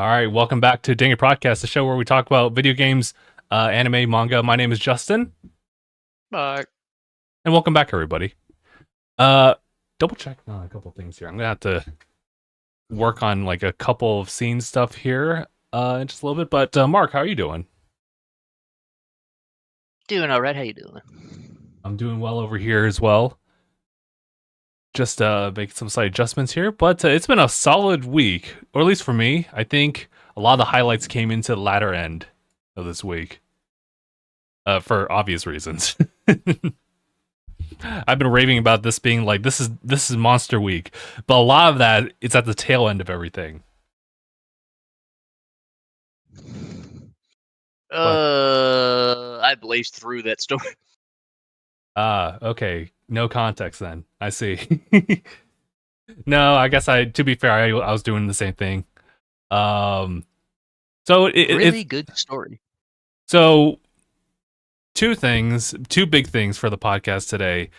All right, welcome back to DangIT Prodcast, the show where we talk about video games, anime, manga. My name is Justin, Bye. and welcome back, everybody. Double check on a couple things here. I'm gonna have to work on like a couple of scene stuff here in just a little bit. But Mark, how are you doing? Doing all right. How you doing? I'm doing well over here as well. Just making some slight adjustments here, but it's been a solid week, or at least for me. I think a lot of the highlights came into the latter end of this week, for obvious reasons. I've been raving about this being like this is Monster Week, but a lot of that it's at the tail end of everything. I blazed through that story. Okay. No context then. I see. No, I guess to be fair, I was doing the same thing. So Really good story. So two big things for the podcast today.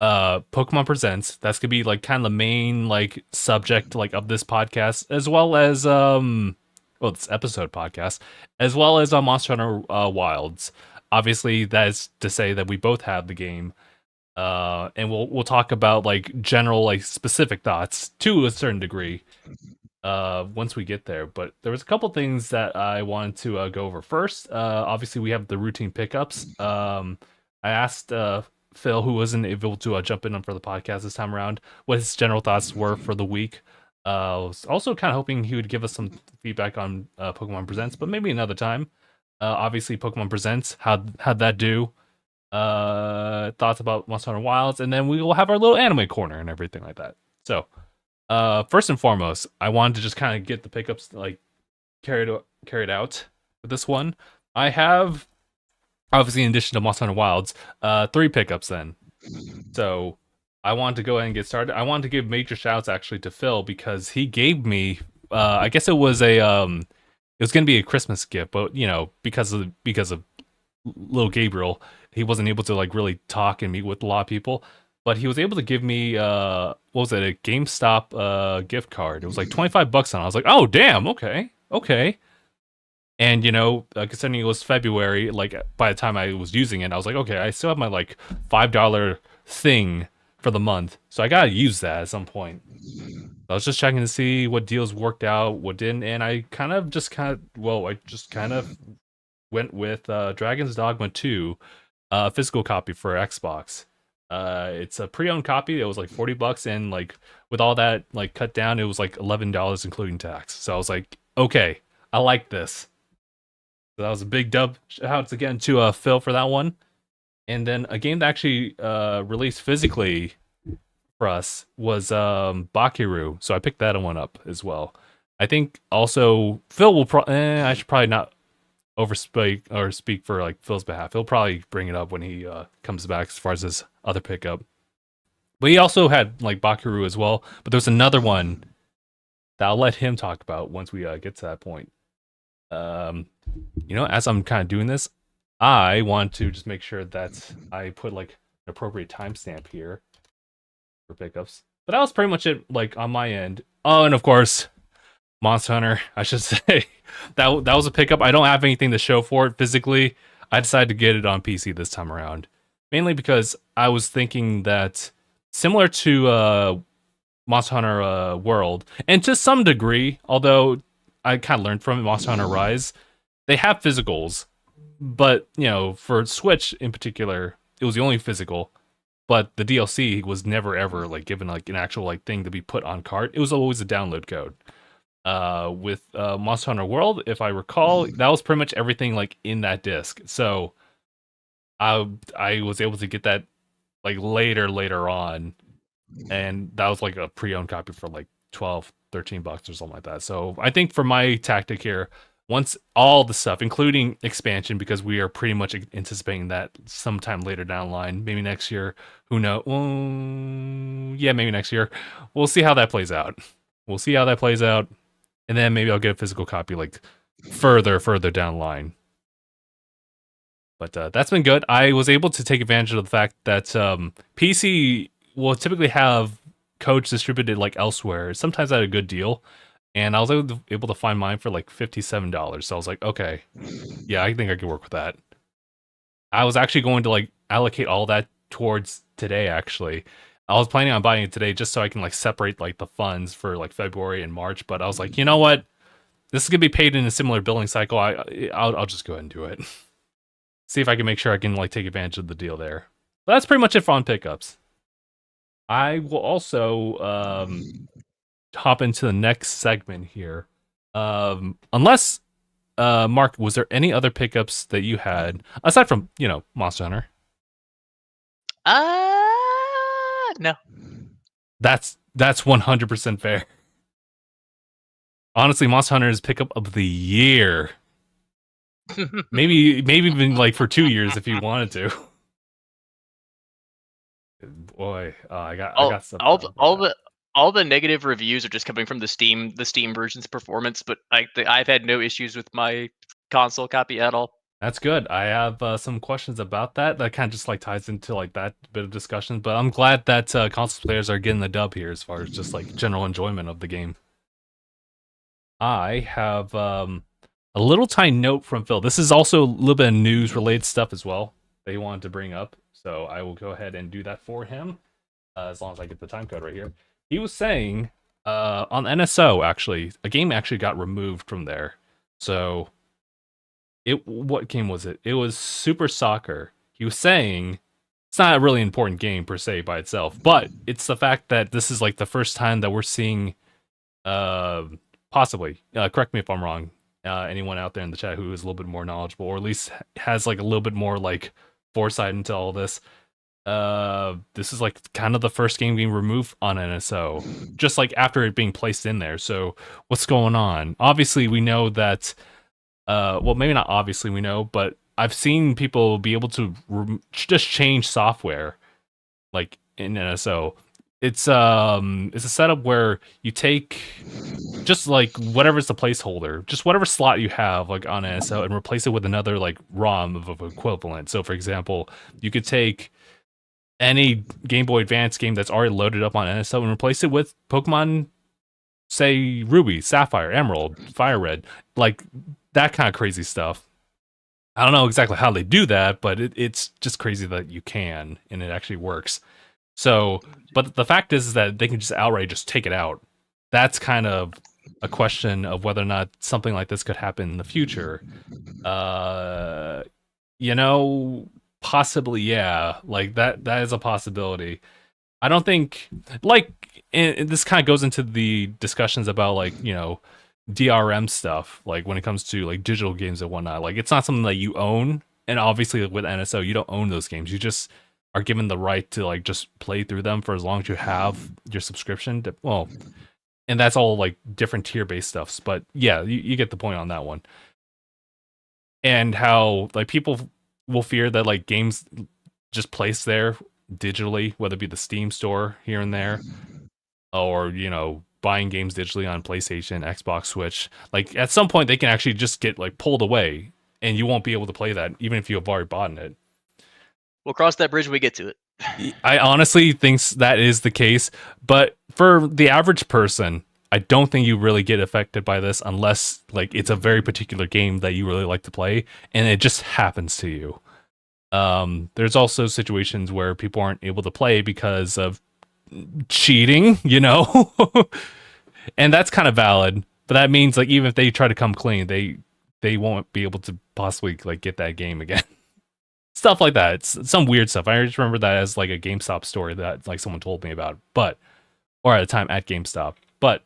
Pokemon Presents, that's gonna be like kind of the main like subject like of this podcast, as well as this episode podcast, as well as Monster Hunter Wilds. Obviously, that is to say that we both have the game, and we'll talk about like general like specific thoughts to a certain degree once we get there. But there was a couple things that I wanted to go over first. Obviously, we have the routine pickups. I asked Phil, who wasn't able to jump in for the podcast this time around, what his general thoughts were for the week. I was also kind of hoping he would give us some feedback on Pokemon Presents, but maybe another time. Obviously, Pokemon Presents, how'd that do? Thoughts about Monster Hunter Wilds, and then we will have our little anime corner and everything like that. So, first and foremost, I wanted to just kind of get the pickups like carried out with this one. I have, obviously, in addition to Monster Hunter Wilds, 3 pickups then. So I wanted to go ahead and get started. I wanted to give major shouts actually to Phil because he gave me, I guess it was it was gonna be a Christmas gift, but you know, because of little Gabriel, he wasn't able to like really talk and meet with a lot of people. But he was able to give me what was it, a GameStop gift card. It was like $25 on it. I was like, oh damn, okay. And you know, considering it was February, like by the time I was using it, I was like, okay, I still have my like $5 thing for the month, so I gotta use that at some point. I was just checking to see what deals worked out, what didn't, and I just went with Dragon's Dogma 2, physical copy for Xbox. It's a pre-owned copy. It was like $40, and like with all that like cut down, it was like $11 including tax. So I was like, okay, I like this. So that was a big dub. Shouts again to Phil for that one. And then a game that actually released physically for us was Bakiru. So I picked that one up as well. I think also Phil will I should probably not overspeak or speak for like Phil's behalf. He'll probably bring it up when he comes back as far as his other pickup. But he also had like Bakiru as well. But there's another one that I'll let him talk about once we get to that point. You know, as I'm kind of doing this, I want to just make sure that I put like an appropriate timestamp here for pickups. But that was pretty much it, like on my end. Oh, and of course, Monster Hunter, I should say. that was a pickup. I don't have anything to show for it physically. I decided to get it on PC this time around. Mainly because I was thinking that similar to Monster Hunter World, and to some degree, although I kind of learned from it, Monster Hunter Rise, they have physicals. But, you know, for Switch in particular, it was the only physical. But the DLC was never ever like given like an actual like thing to be put on cart. It was always a download code. With Monster Hunter World, if I recall, that was pretty much everything like in that disc. So I was able to get that like later on, and that was like a pre-owned copy for like $12-13 or something like that. So I think for my tactic here, once all the stuff, including expansion, because we are pretty much anticipating that sometime later down the line, maybe next year, who knows? Yeah, maybe next year. We'll see how that plays out. And then maybe I'll get a physical copy like further down the line. But that's been good. I was able to take advantage of the fact that PC will typically have codes distributed like elsewhere, sometimes at a good deal. and I was able to find mine for like $57. So I was like, okay, yeah, I think I can work with that. I was actually going to like allocate all that towards today. Actually, I was planning on buying it today just so I can like separate like the funds for like February and March. But I was like, you know what? This is gonna be paid in a similar billing cycle. I'll just go ahead and do it. See if I can make sure I can like take advantage of the deal there. But that's pretty much it for on pickups. I will also hop into the next segment here. Unless Mark, was there any other pickups that you had aside from, Monster Hunter? No. That's 100% fair. Honestly, Monster Hunter is pickup of the year. maybe even like for 2 years if you wanted to. Boy, I got some. All the negative reviews are just coming from the Steam version's performance, but I've had no issues with my console copy at all. That's good. I have some questions about that. That kind of just like ties into like that bit of discussion. But I'm glad that console players are getting the dub here as far as just like general enjoyment of the game. I have a little tiny note from Phil. This is also a little bit of news related stuff as well that he wanted to bring up. So I will go ahead and do that for him as long as I get the time code right here. He was saying on NSO, actually, a game actually got removed from there. So what game was it? It was Super Soccer. He was saying it's not a really important game per se by itself, but it's the fact that this is like the first time that we're seeing possibly correct me if I'm wrong, anyone out there in the chat who is a little bit more knowledgeable or at least has like a little bit more like foresight into all this. This is like kind of the first game being removed on NSO, just like after it being placed in there. So what's going on? Obviously we know that well, maybe not obviously we know, but I've seen people be able to just change software like in NSO. It's a setup where you take just like whatever's the placeholder, just whatever slot you have like on NSO and replace it with another like ROM of equivalent. So for example, you could take any Game Boy Advance game that's already loaded up on NSO and replace it with Pokemon, say Ruby, Sapphire, Emerald, Fire Red, like that kind of crazy stuff. I don't know exactly how they do that, but it's just crazy that you can and it actually works. So, but the fact is that they can just outright just take it out. That's kind of a question of whether or not something like this could happen in the future. Possibly, yeah. Like that is a possibility. I don't think and this kind of goes into the discussions about like, DRM stuff, like when it comes to like digital games and whatnot. Like it's not something that you own, and obviously with NSO you don't own those games. You just are given the right to like just play through them for as long as you have your subscription and that's all like different tier based stuffs, but yeah, you get the point on that one. And how like people will fear that like games just placed there digitally, whether it be the Steam store here and there or buying games digitally on PlayStation, Xbox, Switch, like at some point they can actually just get like pulled away and you won't be able to play that even if you have already bought it. We'll cross that bridge when we get to it. I honestly think that is the case, but for the average person, I don't think you really get affected by this unless like it's a very particular game that you really like to play and it just happens to you. There's also situations where people aren't able to play because of cheating, and that's kind of valid, but that means like even if they try to come clean, they won't be able to possibly like get that game again. Stuff like that. It's some weird stuff. I just remember that as like a GameStop story that like someone told me about, or at a time at GameStop. But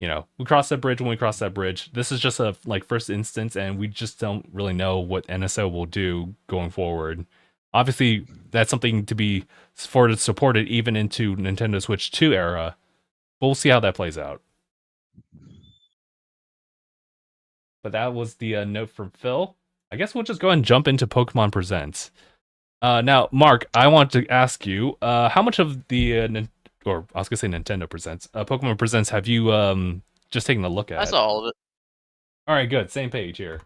we cross that bridge when we cross that bridge. This is just a like first instance, and we just don't really know what NSO will do going forward. Obviously, that's something to be supported even into Nintendo Switch 2 era. But we'll see how that plays out. But that was the note from Phil. I guess we'll just go ahead and jump into Pokemon Presents. Now, Mark, I want to ask you, how much of the, or I was going to say Nintendo Presents, Pokemon Presents have you just taken a look at? I saw all of it. All right, good. Same page here.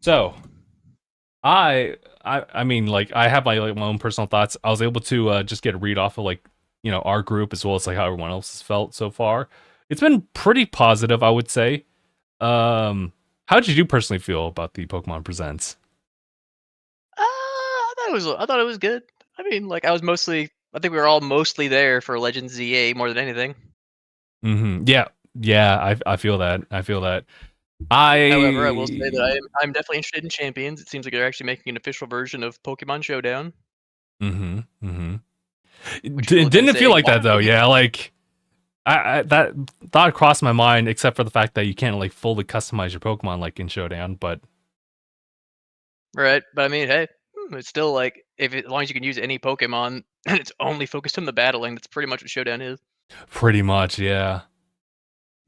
So, I mean, like, I have my own personal thoughts. I was able to just get a read off of, like, our group as well as, like, how everyone else has felt so far. it's been pretty positive, I would say. How did you personally feel about the Pokemon Presents? I thought it was good. I mean, like I think we were all mostly there for Legends ZA more than anything. Yeah, yeah, I feel that. I feel that. However, I will say that I'm definitely interested in Champions. It seems like they're actually making an official version of Pokemon Showdown. Which people have been Didn't feel saying, like why that don't they though. do Yeah, like I that thought crossed my mind, except for the fact that you can't like fully customize your Pokemon like in Showdown. But right? But I mean, hey, it's still like as long as you can use any Pokemon and it's only focused on the battling, that's pretty much what Showdown is. pretty much, yeah.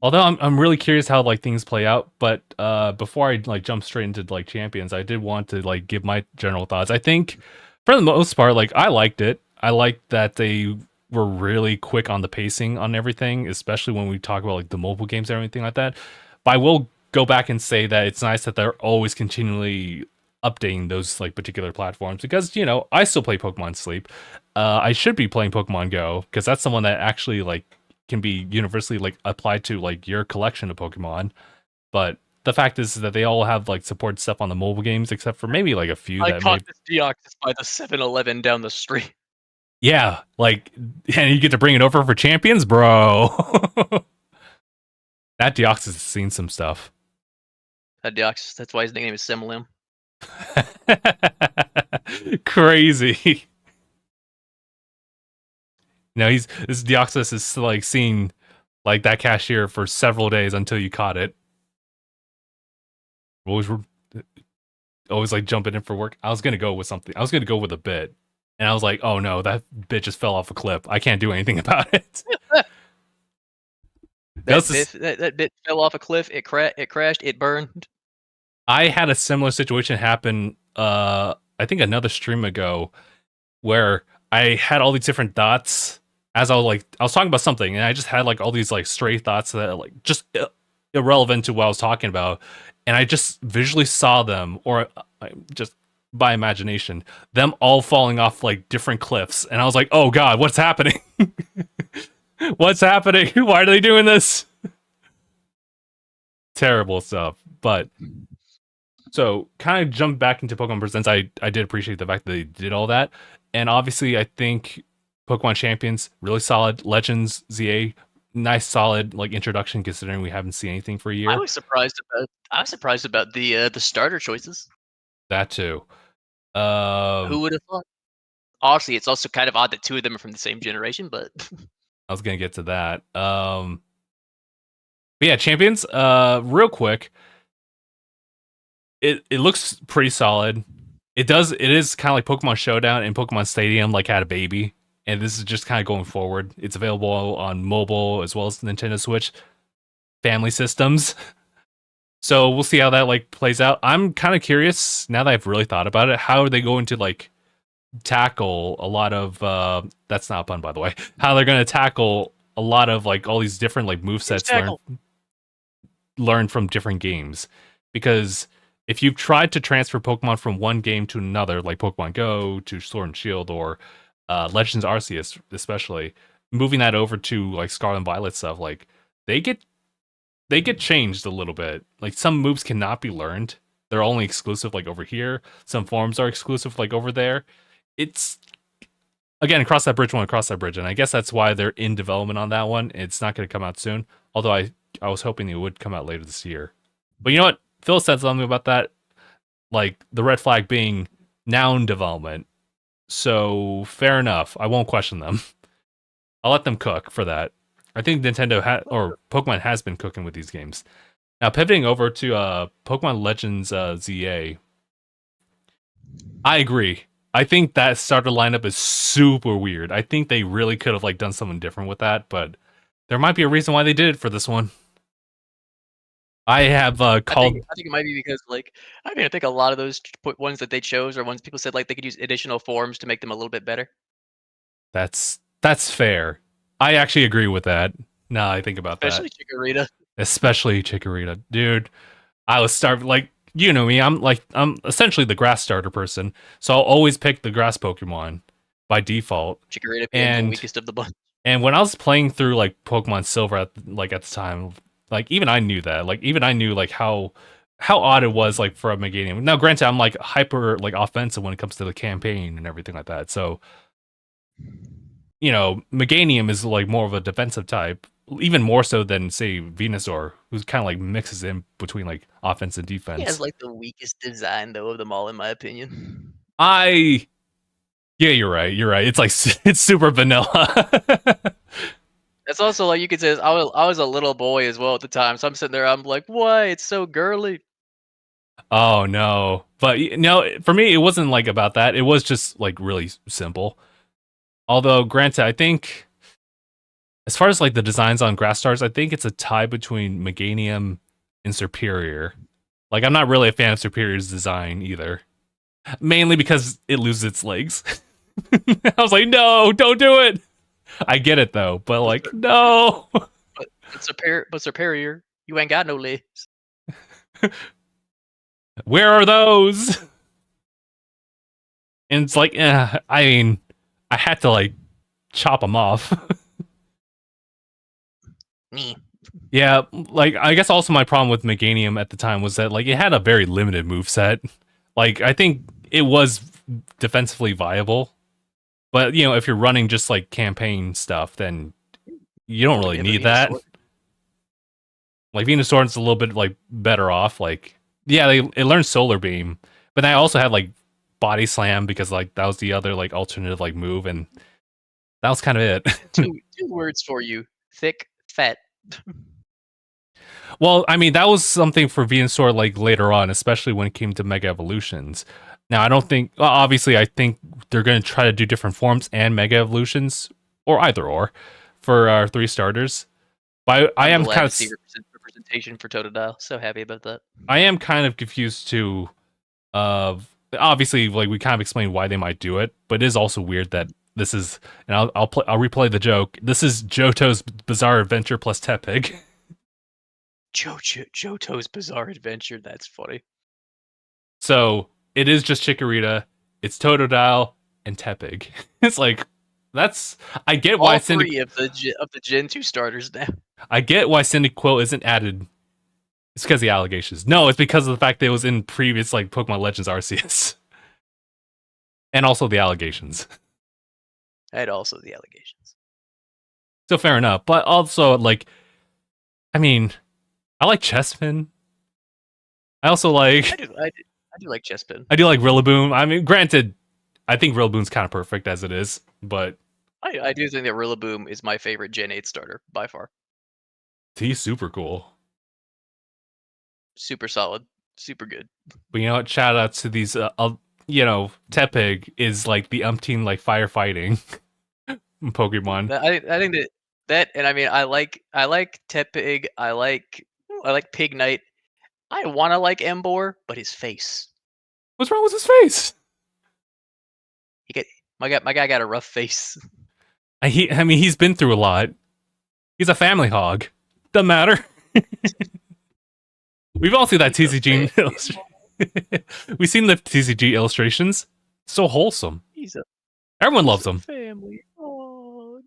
Although I'm really curious how like things play out, but before I like jump straight into like champions, I did want to like give my general thoughts. I think for the most part, like I liked it. I liked that they were really quick on the pacing on everything, especially when we talk about like the mobile games and everything like that. But I will go back and say that it's nice that they're always continually updating those like particular platforms because I still play Pokemon Sleep. I should be playing Pokemon Go because that's the one that actually like can be universally like applied to like your collection of Pokemon. But the fact is that they all have like support stuff on the mobile games, except for maybe like a few I that may. caught this Deoxys by the 7-Eleven down the street. Yeah, like, and you get to bring it over for champions, bro. That Deoxys has seen some stuff. That Deoxys, that's why his nickname is Similim. Crazy. No, this Deoxys is like seeing like that cashier for several days until you caught it. Always like jumping in for work. I was gonna go with something. I was gonna go with a bit, and I was like, "Oh no, that bit just fell off a cliff. I can't do anything about it." That bit fell off a cliff. It crashed. It burned. I had a similar situation happen. I think another stream ago, where I had all these different dots as I was talking about something, and I just had like all these like stray thoughts that like just irrelevant to what I was talking about, and I just visually saw them, or just by imagination, them all falling off like different cliffs, and I was like, "Oh God, what's happening? What's happening? Why are they doing this?" Terrible stuff. But so kind of jump back into Pokemon Presents. I did appreciate the fact that they did all that, and obviously I think Pokemon Champions really solid. Legends ZA nice solid like introduction considering we haven't seen anything for a year. I was surprised about the starter choices. That too. Who would have thought? Honestly, it's also kind of odd that two of them are from the same generation, but I was gonna get to that. But yeah, Champions. Real quick, it looks pretty solid. It is kind of like Pokemon Showdown and Pokemon Stadium like had a baby, and this is just kind of going forward. It's available on mobile as well as the Nintendo Switch family systems. So we'll see how that like plays out. I'm kind of curious now that I've really thought about it. How are they going to like tackle a lot of that's not a pun by the way. How they're going to tackle a lot of like all these different like movesets learned from different games, because if you've tried to transfer Pokemon from one game to another, like Pokemon Go to Sword and Shield or Legends Arceus, especially moving that over to like Scarlet and Violet stuff, like they get changed a little bit. Like some moves cannot be learned; they're only exclusive like over here. Some forms are exclusive like over there. It's again cross that bridge when I cross that bridge, and I guess that's why they're in development on that one. It's not going to come out soon, although I was hoping it would come out later this year. But you know what? Phil said something about that, like the red flag being now in development. So fair enough. I won't question them. I'll let them cook for that. I think Nintendo or Pokemon has been cooking with these games. Now pivoting over to Pokemon Legends ZA, I agree. I think that starter lineup is super weird. I think they really could have like done something different with that, but there might be a reason why they did it for this one. I have called. I think it might be because, like, I mean, I think a lot of those ones that they chose are ones people said like they could use additional forms to make them a little bit better. That's fair. I actually agree with that. Now I think about Especially Chikorita. Especially Chikorita, dude. I was starving. Like you know me, I'm essentially the grass starter person, so I'll always pick the grass Pokemon by default. Chikorita being the weakest of the bunch. And when I was playing through like Pokemon Silver at the time, like even I knew that. Like even I knew like how odd it was like for a Meganium. Now granted I'm like hyper like offensive when it comes to the campaign and everything like that. So, you know, Meganium is like more of a defensive type, even more so than say Venusaur, who's kind of like mixes in between like offense and He has defense. like the weakest design though of them all, in my opinion. I Yeah, you're right. You're right. It's like it's super vanilla. That's also like you could say I was a little boy as well at the time, so I'm sitting there, I'm like, why? It's so girly. Oh no. But no, for me it wasn't like about that. It was just like really simple. Although granted, I think as far as like the designs on Grass Stars, I think it's a tie between Meganium and Superior. Like I'm not really a fan of Superior's design either. Mainly because it loses its legs. I was like, no, don't do it. I get it though, but like, no. But superior, you ain't got no legs. Where are those? And it's like, I mean, I had to like chop them off. Me. Yeah, like I guess also my problem with Meganium at the time was that like it had a very limited move set. Like I think it was defensively viable, but you know if you're running just like campaign stuff, then you don't really need that. Like Venusaur's a little bit like better off. Like yeah, it learned Solar Beam, but I also had like Body Slam because like that was the other like alternative like move, and that was kind of it. two words for you: thick, fat. Well, I mean, that was something for Venusaur like later on, especially when it came to Mega Evolutions. Now, I don't think, well, obviously, I think they're going to try to do different forms and Mega Evolutions, or either or, for our 3 starters. But I am kind of see representation for Totodile. So happy about that. I am kind of confused too. Of obviously, like we kind of explained why they might do it, but it is also weird that this is, and I'll replay the joke. This is Johto's Bizarre Adventure plus Tepig. Johto's Bizarre Adventure. That's funny. So it is just Chikorita, it's Totodile, and Tepig. It's like that's I get why all three of the Gen 2 starters now. I get why Cyndaquil isn't added. It's because of the allegations. No, it's because of the fact that it was in previous like Pokemon Legends Arceus, and also the allegations. And also the allegations. So fair enough, but also like, I mean, I like Chespin. I also like. I do like Chespin. I do like Rillaboom. I mean, granted, I think Rillaboom's kind of perfect as it is, but I do think that Rillaboom is my favorite Gen 8 starter by far. He's super cool. Super solid. Super good. But you know what? Shout out to these, you know, Tepig is like the umpteen like firefighting Pokemon. I think that and I mean I like Tepig. I like Pignite. I want to like Embor, but his face. What's wrong with his face? My guy got a rough face. I mean, he's been through a lot. He's a family hog. Doesn't matter. We've all seen that TCG. We've seen the TCG illustrations. So wholesome. Everyone loves them. Family hog.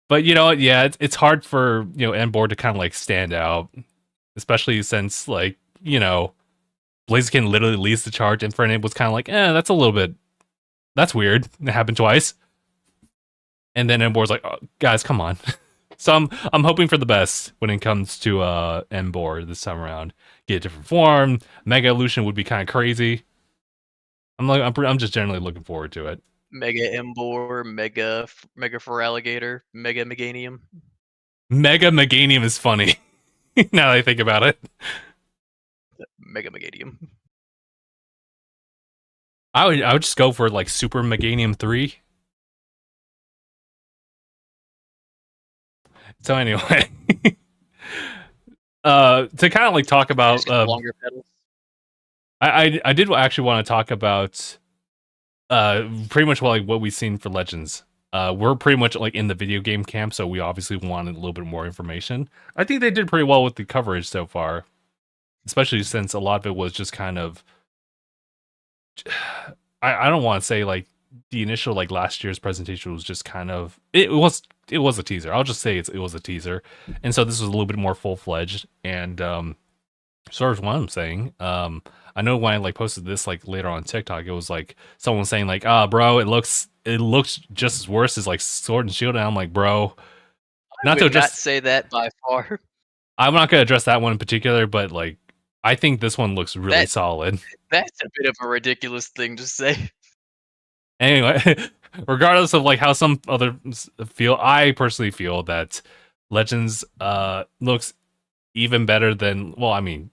But you know what? Yeah, it's hard for Embor to kind of like stand out, especially since like Blaziken literally leads the charge, and Fernet was kind of like, that's weird. It happened twice. And then Embor's like, oh, guys, come on. So I'm hoping for the best when it comes to Embor this time around. Get a different form. Mega Evolution would be kind of crazy. I'm just generally looking forward to it. Mega Embor, Mega Feraligatr, Mega Meganium. Mega Meganium is funny. Now that I think about it. Mega Meganium. I would just go for like Super Meganium 3. So anyway, to kind of like talk about longer pedals. I did actually want to talk about pretty much what we've seen for Legends. We're pretty much like in the video game camp, so we obviously wanted a little bit more information. I think they did pretty well with the coverage so far, especially since a lot of it was just kind of I don't want to say like the initial like last year's presentation was just kind of it was a teaser. I'll just say it was a teaser, and so this was a little bit more full fledged. And sort of what I'm saying. I know when I like posted this like later on TikTok, it was like someone saying like, "Ah, bro, it looks just as worse as like Sword and Shield," and I'm like, bro, I would not say that by far. I'm not gonna address that one in particular, but like I think this one looks really solid. That's a bit of a ridiculous thing to say. Anyway, regardless of like how some others feel, I personally feel that Legends looks even better than, well, I mean,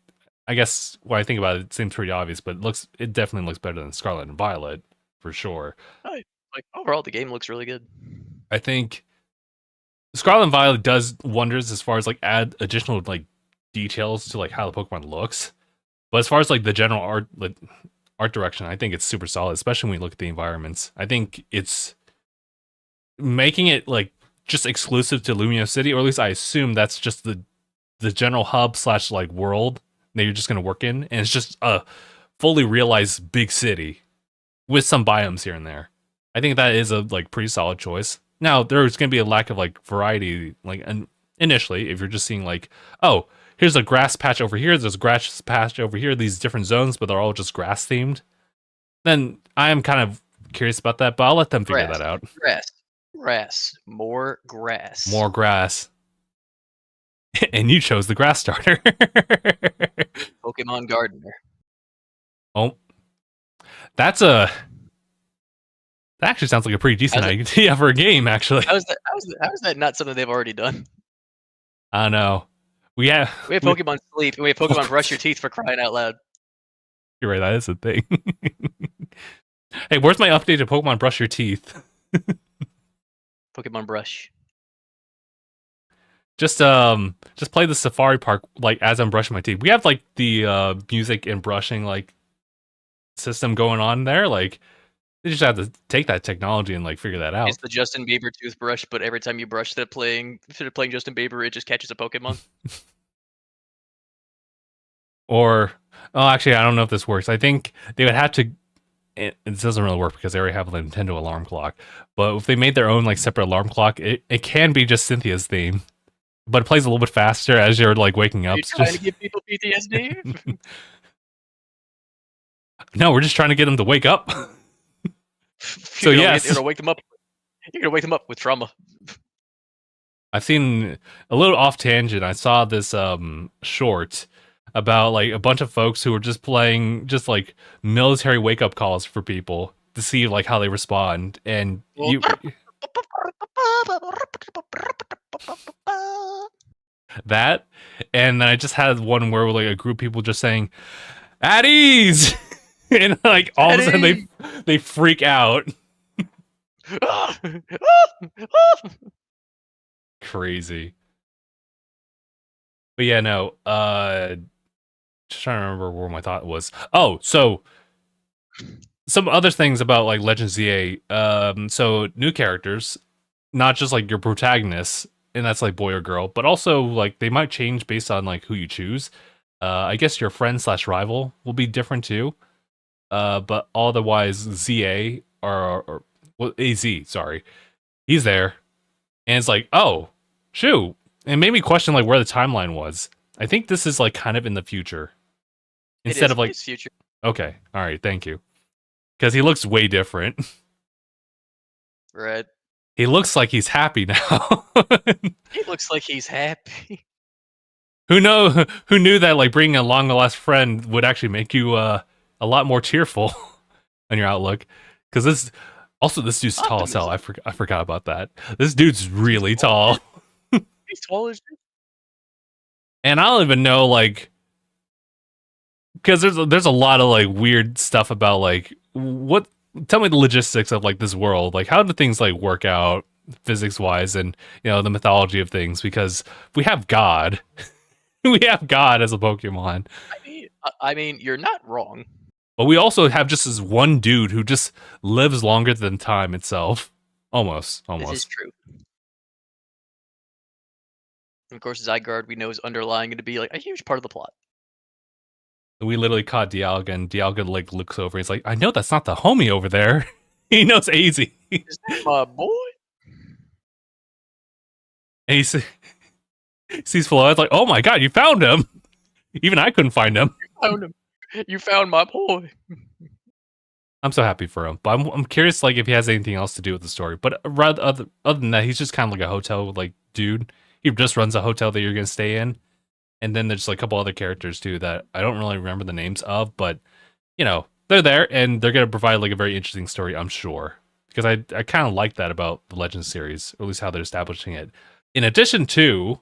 I guess when I think about it, it seems pretty obvious, but it definitely looks better than Scarlet and Violet for sure. Like overall, the game looks really good. I think Scarlet and Violet does wonders as far as like add additional like details to like how the Pokemon looks, but as far as like the general art direction, I think it's super solid, especially when we look at the environments. I think it's making it like just exclusive to Lumio City, or at least I assume that's just the general hub / like world that you're just going to work in, and it's just a fully realized big city with some biomes here and there. I think that is a like pretty solid choice. Now there's going to be a lack of like variety, like initially if you're just seeing like, oh, here's a grass patch over here, there's a grass patch over here, these different zones, but they're all just grass themed. Then I am kind of curious about that, but I'll let them figure that out. More grass. More grass. And you chose the grass starter. Pokemon Gardener. Oh, that actually sounds like a pretty decent idea for a game, actually. How is that not something they've already done? I don't know. We have Pokemon Sleep, and we have Pokemon Brush Your Teeth, for crying out loud. You're right, that is a thing. Hey, where's my updated Pokemon Brush Your Teeth? Pokemon Brush. Just play the Safari Park like as I'm brushing my teeth. We have like the music and brushing like system going on there. Like they just have to take that technology and like figure that out. It's the Justin Bieber toothbrush, but every time you brush instead of playing Justin Bieber, it just catches a Pokemon. Or actually, I don't know if this works. I think they would have to. It doesn't really work because they already have a Nintendo alarm clock. But if they made their own like separate alarm clock, it can be just Cynthia's theme. But it plays a little bit faster as you're like waking up. You're trying to give people PTSD? No, we're just trying to get them to wake up. So yes, you're gonna wake them up. You're gonna wake them up with trauma. I've seen a little off tangent. I saw this short about like a bunch of folks who were just playing just like military wake up calls for people to see like how they respond, and that, and then I just had one where like a group of people just saying "at ease," and like all of a sudden they freak out. Crazy. But yeah, no. Just trying to remember where my thought was. Oh, so some other things about like Legends ZA. So new characters, not just like your protagonists, and that's like boy or girl, but also like they might change based on like who you choose. I guess your friend / rival will be different too. But otherwise, ZA or AZ, sorry, he's there, and it's like, oh, shoot, it made me question like where the timeline was. I think this is like kind of in the future, instead of like future. Okay, all right, thank you, because he looks way different. Right. He looks like he's happy now. He looks like he's happy. Who knew that like bringing along a last friend would actually make you a lot more cheerful on your outlook? Because this dude's tall as hell. I forgot about that. This dude's really tall. He's tall as shit. And I don't even know like, because there's a lot of like weird stuff about like what. Tell me the logistics of like this world. Like how do things like work out physics wise, and you know the mythology of things? Because we have God. We have God as a Pokemon. I mean, you're not wrong. But we also have just this one dude who just lives longer than time itself. Almost. This is true. And of course, Zygarde we know is underlying to be like a huge part of the plot. We literally caught Dialga, and Dialga like looks over. He's like, "I know that's not the homie over there." He knows AZ. Is that my boy? And he sees Phillip. It's like, oh my god, you found him. Even I couldn't find him. You found him. You found my boy. I'm so happy for him. But I'm curious, like, if he has anything else to do with the story. But rather, other than that, he's just kind of like a hotel like dude. He just runs a hotel that you're gonna stay in. And then there's like a couple other characters too that I don't really remember the names of, but you know, they're there and they're gonna provide like a very interesting story, I'm sure. Because I kind of like that about the Legends series, or at least how they're establishing it. In addition to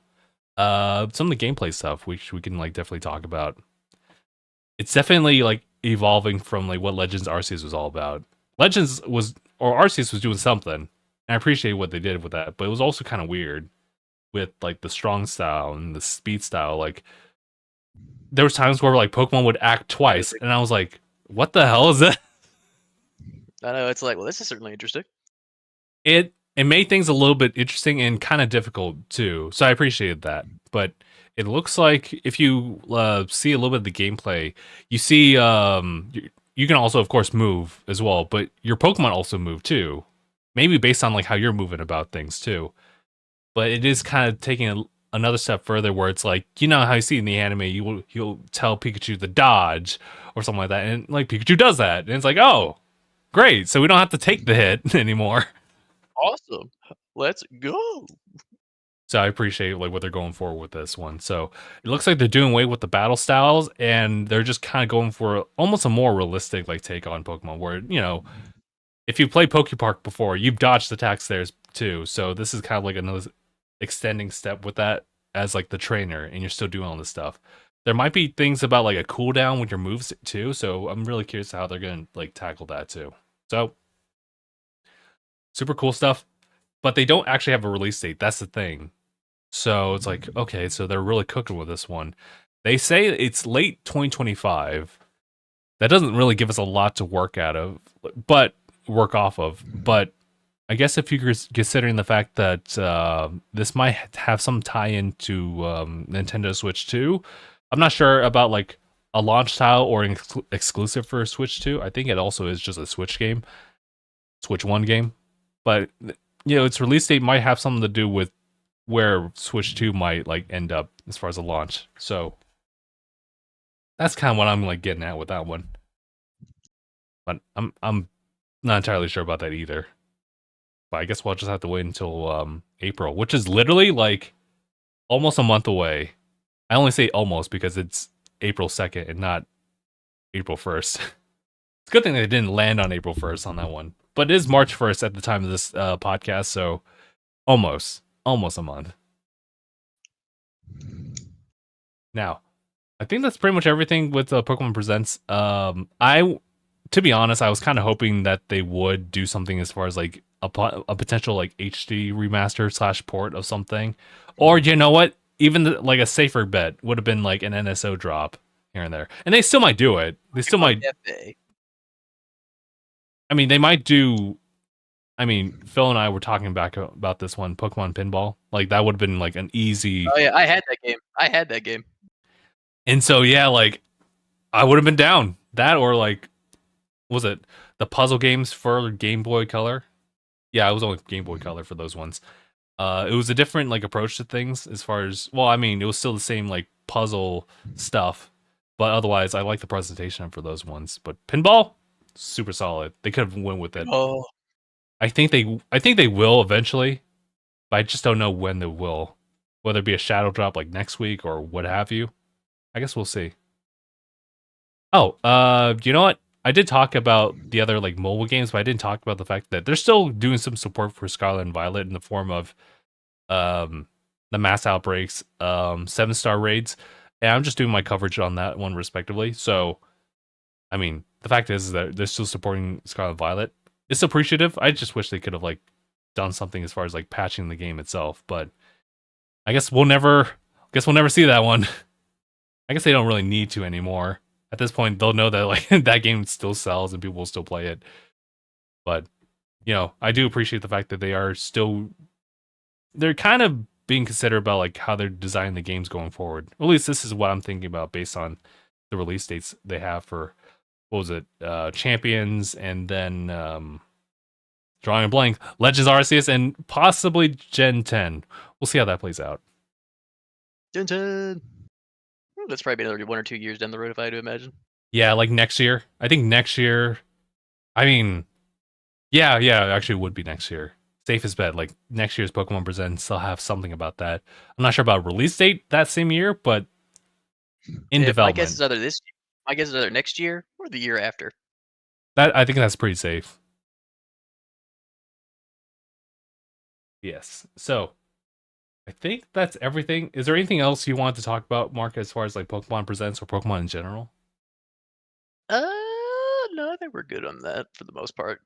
some of the gameplay stuff, which we can like definitely talk about. It's definitely like evolving from like what Legends Arceus was all about. Legends was, or Arceus was doing something, and I appreciate what they did with that, but it was also kind of weird with like the strong style and the speed style. Like there was times where like Pokemon would act twice, and I was like, "What the hell is that?" I know, it's like, well, this is certainly interesting. It made things a little bit interesting and kind of difficult too, so I appreciated that. But it looks like if you see a little bit of the gameplay, you see you can also of course move as well, but your Pokemon also move too. Maybe based on like how you're moving about things too. But it is kind of taking another step further, where it's like, you know how you see in the anime, you'll tell Pikachu to dodge or something like that, and like Pikachu does that, and it's like, oh, great, so we don't have to take the hit anymore. Awesome. Let's go. So I appreciate like what they're going for with this one. So it looks like they're doing away with the battle styles, and they're just kind of going for almost a more realistic like take on Pokemon, where you know, if you played Pokepark before, you've dodged attacks there too. So this is kind of like another extending step with that as like the trainer, and you're still doing all this stuff. There might be things about like a cooldown with your moves too. So I'm really curious how they're gonna like tackle that too. So super cool stuff, but they don't actually have a release date. That's the thing. So it's like, okay, so they're really cooking with this one. They say it's late 2025. That doesn't really give us a lot to work off of. But I guess if you're considering the fact that this might have some tie-in to Nintendo Switch 2, I'm not sure about like a launch title or an exclusive for Switch 2. I think it also is just a Switch game, Switch 1 game. But you know, its release date might have something to do with where Switch 2 might like end up as far as a launch. So that's kind of what I'm like getting at with that one. But I'm not entirely sure about that either. But I guess we'll just have to wait until April, which is literally like almost a month away. I only say almost because it's April 2nd and not April 1st. It's a good thing they didn't land on April 1st on that one. But it is March 1st at the time of this podcast, so almost a month. Now, I think that's pretty much everything with Pokemon Presents. To be honest, I was kind of hoping that they would do something as far as like a potential like HD remaster / port of something, or you know what, even like a safer bet would have been like an NSO drop here and there, and they still might do it. They still might. I mean, they might do. I mean, Phil and I were talking back about this one, Pokemon Pinball. Like that would have been like an easy. Oh yeah, I had that game. And so yeah, like I would have been down that, or like, was it the puzzle games for Game Boy Color? Yeah, it was only Game Boy Color for those ones. It was a different like approach to things as far as, well, I mean, it was still the same like puzzle stuff, but otherwise, I like the presentation for those ones. But Pinball, super solid. They could have went with it. Oh, I think they will eventually, but I just don't know when they will. Whether it be a shadow drop like next week or what have you. I guess we'll see. Oh, you know what? I did talk about the other like mobile games, but I didn't talk about the fact that they're still doing some support for Scarlet and Violet in the form of the mass outbreaks, 7-star raids, and I'm just doing my coverage on that one respectively. So, I mean, the fact is that they're still supporting Scarlet and Violet. It's appreciative. I just wish they could have like done something as far as like patching the game itself, but I guess we'll never see that one. I guess they don't really need to anymore. At this point, they'll know that like that game still sells and people will still play it. But you know, I do appreciate the fact that they're kind of being considerate about like how they're designing the games going forward. At least this is what I'm thinking about based on the release dates they have for, what was it, Champions, and then drawing a blank. Legends Arceus and possibly Gen 10. We'll see how that plays out. Dun, dun. That's probably another 1 or 2 years down the road, if I had to imagine. Yeah, like next year. I think next year. I mean, yeah, actually, it would be next year. Safest bet. Like next year's Pokemon Presents, they'll have something about that. I'm not sure about release date that same year, but in development. My guess is either my guess is either next year or the year after. That I think that's pretty safe. Yes. So I think that's everything. Is there anything else you want to talk about, Mark, as far as like Pokemon Presents or Pokemon in general? No, I think we're good on that for the most part.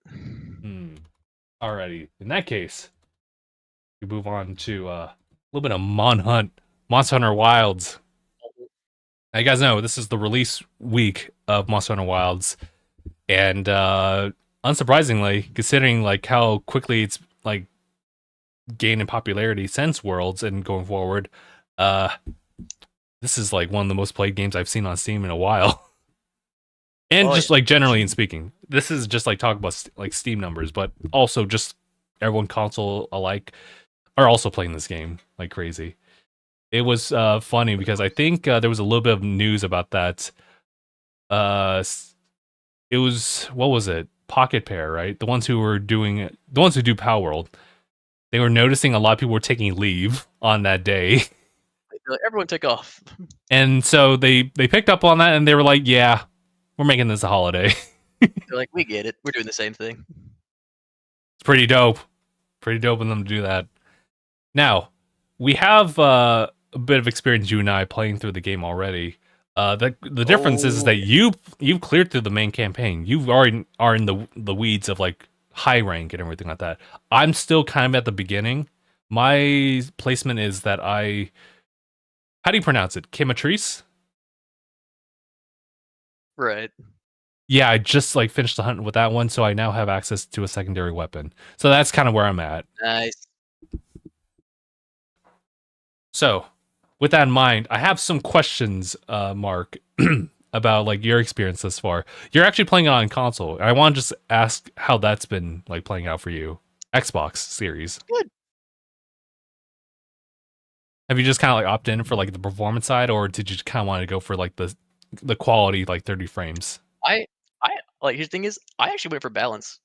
Alrighty. In that case, we move on to a little bit of Monster Hunter Wilds. Now, you guys know this is the release week of Monster Hunter Wilds, and unsurprisingly, considering like how quickly it's like gained in popularity since Worlds and going forward, this is like one of the most played games I've seen on Steam in a while. And just like generally in speaking, this is just like talk about like Steam numbers, but also just everyone console alike are also playing this game like crazy. It was funny because I think there was a little bit of news about that. It was, what was it? Pocket Pair, right? The ones who do Power World. They were noticing a lot of people were taking leave on that day. Everyone took off. And so they picked up on that and they were like, yeah, we're making this a holiday. They're like, we get it. We're doing the same thing. It's pretty dope. Pretty dope of them to do that. Now, we have a bit of experience, you and I, playing through the game already. The difference is that you've cleared through the main campaign. You already are in the weeds of like high rank and everything like that. I'm still kind of at the beginning. My placement is that how do you pronounce it? Kimatrice? Right. Yeah, I just like finished the hunt with that one, so I now have access to a secondary weapon. So that's kind of where I'm at. Nice. So, with that in mind, I have some questions, Mark, about like your experience thus far. You're actually playing it on console. I want to just ask how that's been like playing out for you. Xbox Series. Good. Have you just kind of like opted in for like the performance side, or did you kind of want to go for like the quality, like 30 frames? I like, here's the thing is, I actually went for balance.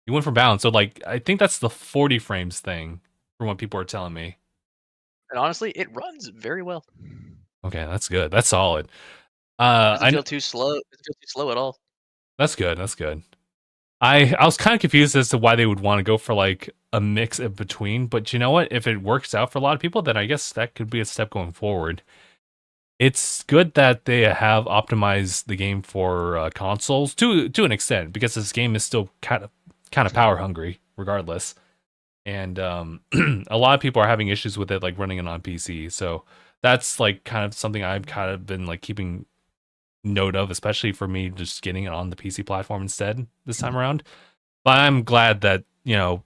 You went for balance, so like I think that's the 40 frames thing, from what people are telling me. And honestly, it runs very well. Okay, that's good. That's solid. It doesn't feel too slow. It doesn't feel too slow at all. That's good. That's good. I was kind of confused as to why they would want to go for like a mix in between, but you know what? If it works out for a lot of people, then I guess that could be a step going forward. It's good that they have optimized the game for consoles to an extent, because this game is still kind of power hungry, regardless. And a lot of people are having issues with it, like running it on PC. So that's like kind of something I've kind of been like keeping note of, especially for me just getting it on the PC platform instead this time around. But I'm glad that, you know,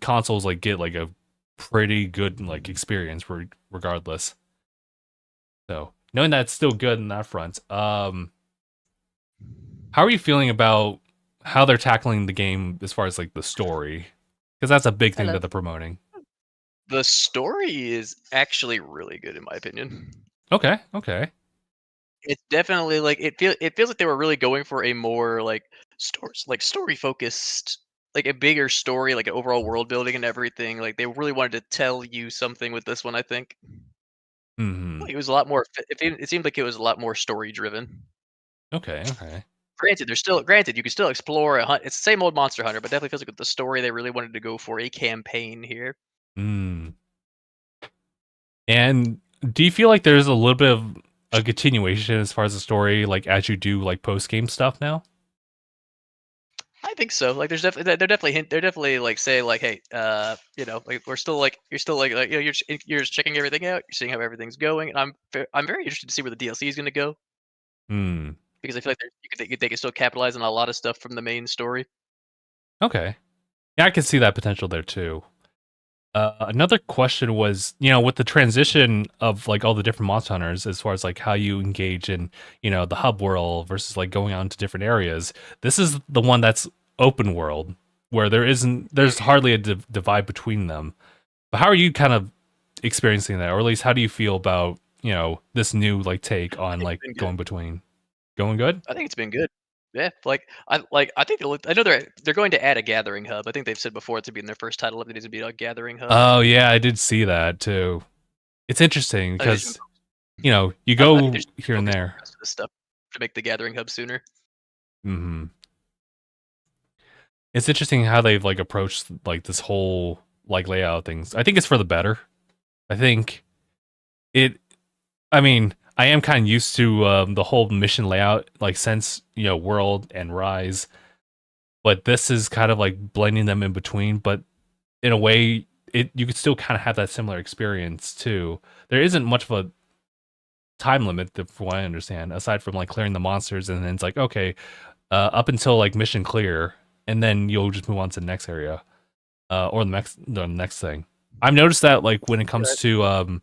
consoles like get like a pretty good like experience regardless. So knowing that it's still good in that front, how are you feeling about how they're tackling the game as far as like the story? Because that's a big thing that they're promoting. The story is actually really good in my opinion. Okay. It's definitely like it feels like they were really going for a more like story focused, like a bigger story, like an overall world building and everything. Like they really wanted to tell you something with this one, I think. Mm-hmm. It was a lot more. It seemed like it was a lot more story driven. Okay. Granted, you can still explore a hunt. It's the same old Monster Hunter, but definitely feels like with the story they really wanted to go for a campaign here. And do you feel like there's a little bit of a continuation as far as the story, like as you do like post game stuff now? I think so. Like, they're definitely like say like, hey, you know, like you're still like, you know, you're just checking everything out. You're seeing how everything's going, and I'm very interested to see where the DLC is going to go. Because I feel like they can still capitalize on a lot of stuff from the main story. Okay. Yeah, I can see that potential there too. Another question was, you know, with the transition of like all the different Monster Hunters, as far as like how you engage in, you know, the hub world versus like going on to different areas. This is the one that's open world. where there's hardly a divide between them. But how are you kind of experiencing that, or at least how do you feel about this new like take I on think it's like been good. going between? Going good? I think it's been good. Yeah, I think I know they're going to add a gathering hub. I think they've said before it's to be in their first title update is to be a gathering hub. Oh yeah, I did see that too. It's interesting I think they should, because you I think they go should here and focus on the there. rest of the stuff to make the gathering hub sooner. Hmm. It's interesting how they've like approached like this whole like layout things. I think it's for the better. I think it. I mean, I am kind of used to the whole mission layout, like since World and Rise, but this is kind of like blending them in between. But in a way, you could still kind of have that similar experience too. There isn't much of a time limit, from what I understand, aside from like clearing the monsters, and then it's like okay, up until like mission clear, and then you'll just move on to the next area, or the next thing. I've noticed that like when it comes to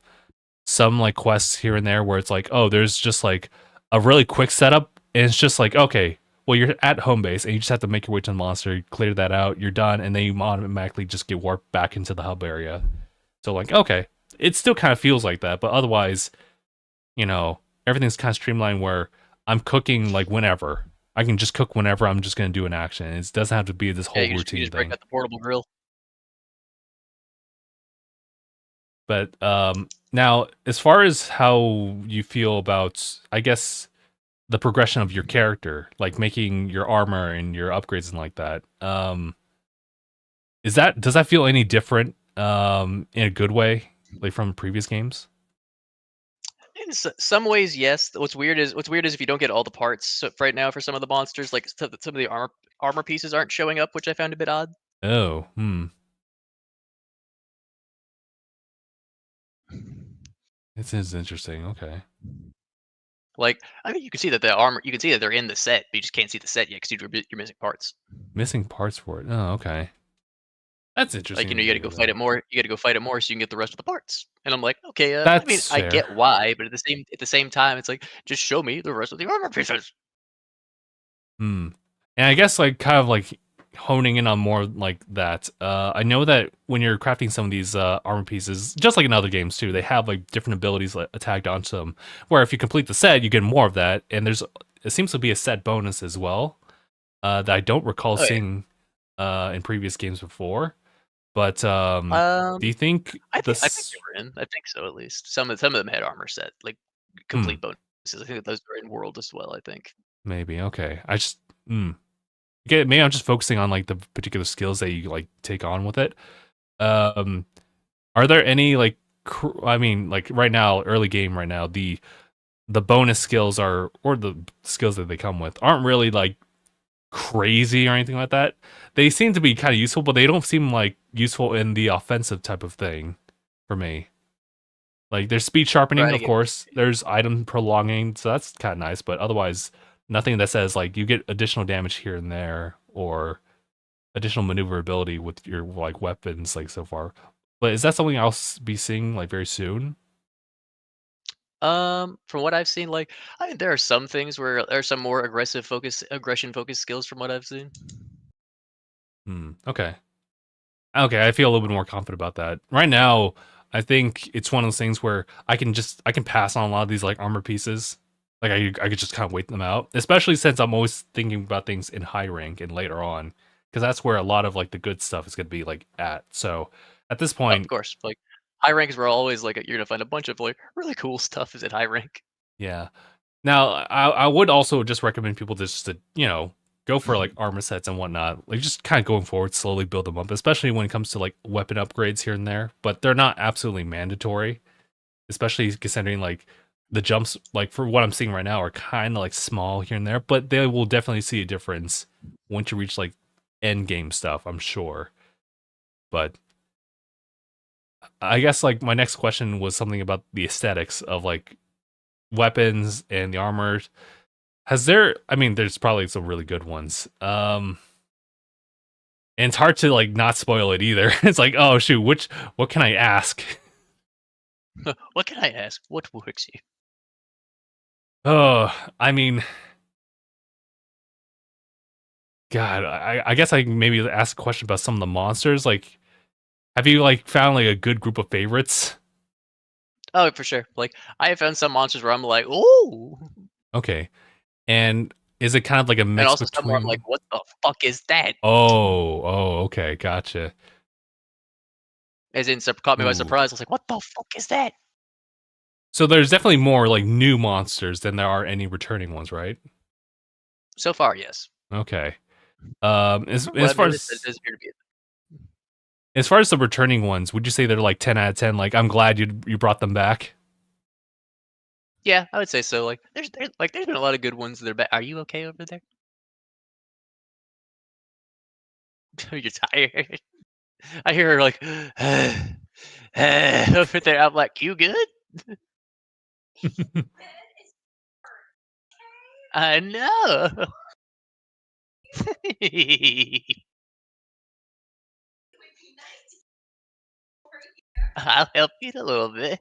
some like quests here and there, where it's like, oh, there's just like a really quick setup, and it's just like, okay, well, you're at home base, and you just have to make your way to the monster, clear that out, you're done, and then you automatically just get warped back into the hub area. So like, okay, it still kind of feels like that, but otherwise, everything's kind of streamlined where I'm cooking like whenever. I can just cook whenever I'm just going to do an action. It doesn't have to be this Yeah, whole you routine just break thing. out the portable grill. But now, as far as how you feel about, I guess, the progression of your character, like making your armor and your upgrades and like that, does that feel any different in a good way, like from previous games? In some ways, yes. What's weird is if you don't get all the parts right now for some of the monsters, like some of the armor pieces aren't showing up, which I found a bit odd. Oh, hmm. This is interesting. Okay. Like, I mean, you can see that the armor, you can see that they're in the set, but you just can't see the set yet because you're missing parts. Missing parts for it. Oh, okay. That's Like, interesting you to got to go hear, fight though. it more. You got to go fight it more so you can get the rest of the parts. And I'm like, okay, I mean, That's I fair. get why, but at the same time, it's like, just show me the rest of the armor pieces. Hmm. And I guess like kind of like honing in on more like that. I know that when you're crafting some of these armor pieces, just like in other games too, they have like different abilities like, tagged onto them. Where if you complete the set, you get more of that, and it seems to be a set bonus as well that I don't recall Oh yeah. seeing in previous games before. But do Um, you think I think they this? were in. I think so at least. Some of them had armor set like Hmm, complete bonuses. I think those are in world as well. I think. maybe okay. I just get maybe I'm just focusing on like the particular skills that you like take on with it. Um, Are there any like I mean like right now early game right now the bonus skills are or the skills that they come with aren't really like crazy or anything like that. They seem to be kind of useful, but they don't seem like useful in the offensive type of thing for me. Like there's speed sharpening, Right. I of get what course. There's item prolonging, so that's kind of nice, but otherwise nothing that says like you get additional damage here and there or additional maneuverability with your like weapons like so far. But is that something I'll be seeing like very soon? From what I've seen, like, I mean, there are some things where there are some more aggression focused skills from what I've seen. Hmm. Okay. Okay, I feel a little bit more confident about that. Right now, I think it's one of those things where I can pass on a lot of these like armor pieces. Like I could just kind of wait them out, especially since I'm always thinking about things in high rank and later on, because that's where a lot of like the good stuff is going to be like at. So at this Of point, course, like high ranks were always like you're gonna find a bunch of like really cool stuff is at high rank. yeah. Now I would also just recommend people just to go for like armor sets and whatnot, like just kind of going forward, slowly build them up, especially when it comes to like weapon upgrades here and there. But they're not absolutely mandatory, especially considering like the jumps, like for what I'm seeing right now, are kind of like small here and there. But they will definitely see a difference once you reach like end game stuff, I'm sure. But I guess like my next question was something about the aesthetics of like weapons and the armor. Has there? I mean, there's probably some really good ones. And it's hard to like not spoil it either. It's like, oh shoot, what can I ask? What can I ask? What works you? Oh, I mean, God, I guess I can maybe ask a question about some of the monsters. Like, have you like found like a good group of favorites? Oh, for sure. Like I have found some monsters where I'm like, ooh, Okay, and is it kind of like a and mix also some where I'm like, between? what the fuck is that? Okay, gotcha. As in, caught me by Ooh, surprise. I was like, what the fuck is that? so there's definitely more like new monsters than there are any returning ones, right? So far, yes. Okay. As Well, far that as does appear to be it. the returning ones, would you say they're like 10 out of 10? Like, I'm glad you brought them back. Yeah, I would say so. Like, there's been a lot of good ones that are back. Are you okay over there? You're tired. I hear her like over there. I'm like, you good? I know. I'll help you a little bit.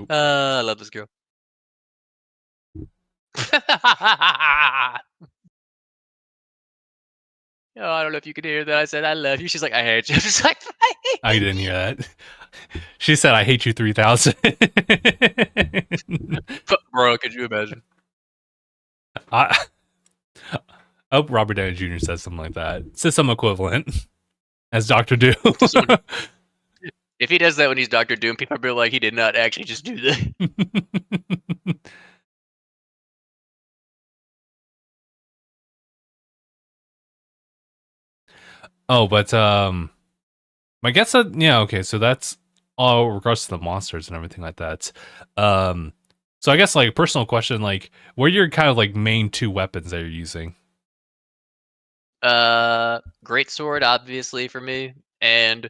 I love this girl. Oh, I don't know if you could hear that. I said I love you. She's like, I hate you. I'm just like, I didn't hear that. She said, "I hate you 3000." bro, could you imagine? I hope Robert Downey Jr. says something like that. Says some equivalent as Doctor Doom. If he does that when he's Doctor Doom, people will be like, he did not actually just do that. Oh, but I guess that yeah, okay, so that's all in regards to the monsters and everything like that. So I guess like a personal question, like what are your kind of like main two weapons that you're using? Great sword, obviously for me, and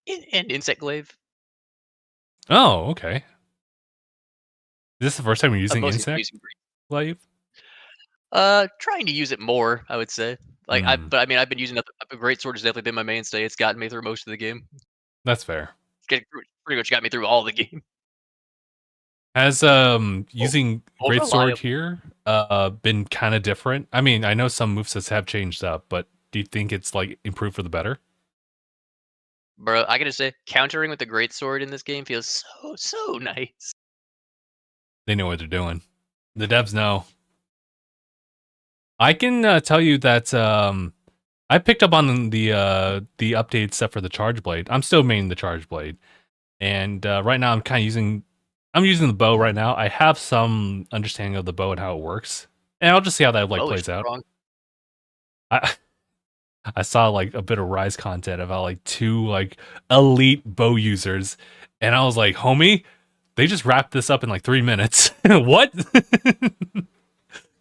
insect glaive. Oh, okay. Is this the first time you're I'm using mostly insect using great. glaive? Trying to use it more, I would say. Like Hmm, but I mean, I've been using a great sword has definitely been my mainstay. It's gotten me through most of the game. that's fair. Pretty much got me through all the game. Has Oh, using greatsword reliable. here been kind of different? I mean, I know some movesets have changed up, but do you think it's like improved for the better? Bro, I gotta say, countering with the great sword in this game feels so nice. They know what they're doing. The devs know. I can tell you that I picked up on the update stuff for the charge blade. I'm still maining the charge blade, and right now I'm using the bow right now. I have some understanding of the bow and how it works, and I'll just see how that like Bow is plays out. strong. I I saw like a bit of Rise content about like two like elite bow users, and I was like, homie, they just wrapped this up in like 3 minutes. What?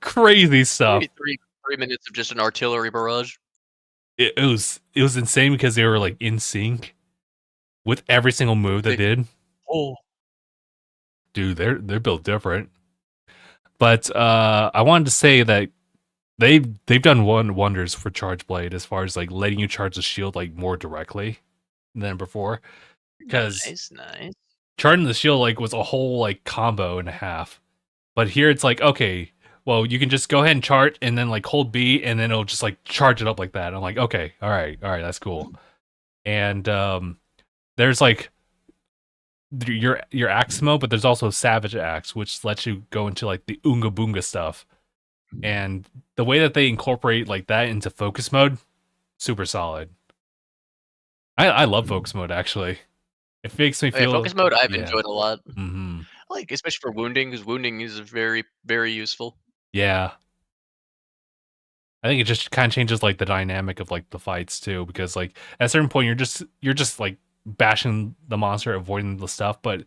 Crazy stuff. Maybe 3 minutes of just an artillery barrage. It was insane because they were like in sync with every single move they They, did. oh, Dude, they're built different. But I wanted to say that they've done wonders for Charge Blade as far as like letting you charge the shield like more directly than before. Because nice. charging the shield like was a whole like combo and a half. But here it's like, okay, well you can just go ahead and charge and then like hold B and then it'll just like charge it up like that. I'm like, okay, all right, that's cool. And there's like your axe mode, but there's also Savage Axe, which lets you go into like the Oonga Boonga stuff. And the way that they incorporate like that into focus mode, super solid. I love focus mode actually. It makes me Oh, yeah, feel focus mode I've yeah. enjoyed a lot. Mm-hmm. Like, especially for wounding, because wounding is very useful. Yeah. I think it just kind of changes like the dynamic of like the fights too, because like at a certain point you're just like bashing the monster, avoiding the stuff, but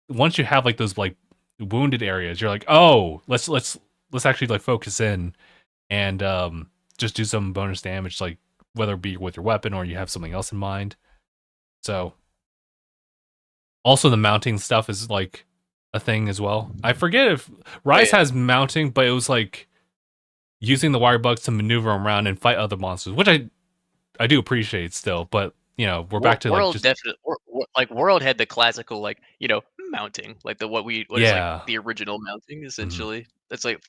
once you have like those like wounded areas, you're like, oh, let's actually like focus in and just do some bonus damage, like whether it be with your weapon or you have something else in mind. So also the mounting stuff is like a thing as well. I forget if Oh Rise yeah. has mounting, but it was like using the wire bugs to maneuver around and fight other monsters, which I do appreciate still. But you know, we're back to like World just definitely like World had the classical like mounting like the what is like yeah. the original mounting Mhm. essentially. It's like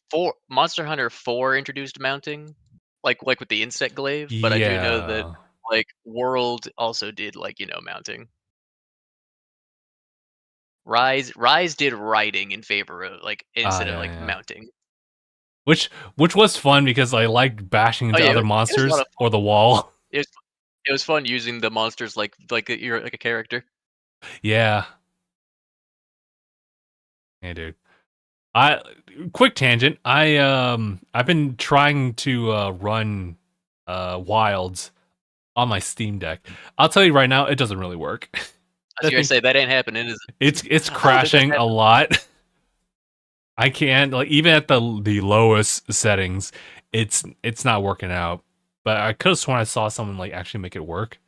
Monster Hunter 4 introduced mounting, like with the insect glaive, but I do know that Yeah. like World also did like, mounting. Rise did writing in favor of like instead of Yeah, like yeah. mounting. Which was fun because I liked bashing Oh into yeah, other it was a lot monsters of or fun. the wall. It was it was fun using the monsters like you're like a character. Yeah. Hey, dude. I quick tangent. I've been trying to run Wilds on my Steam Deck. I'll tell you right now, it doesn't really work. I was I gonna think say that ain't happening, is it? it's I don't think that's crashing a happening. lot. I can't like even at the lowest settings, it's not working out. But I could have sworn I saw someone like actually make it work.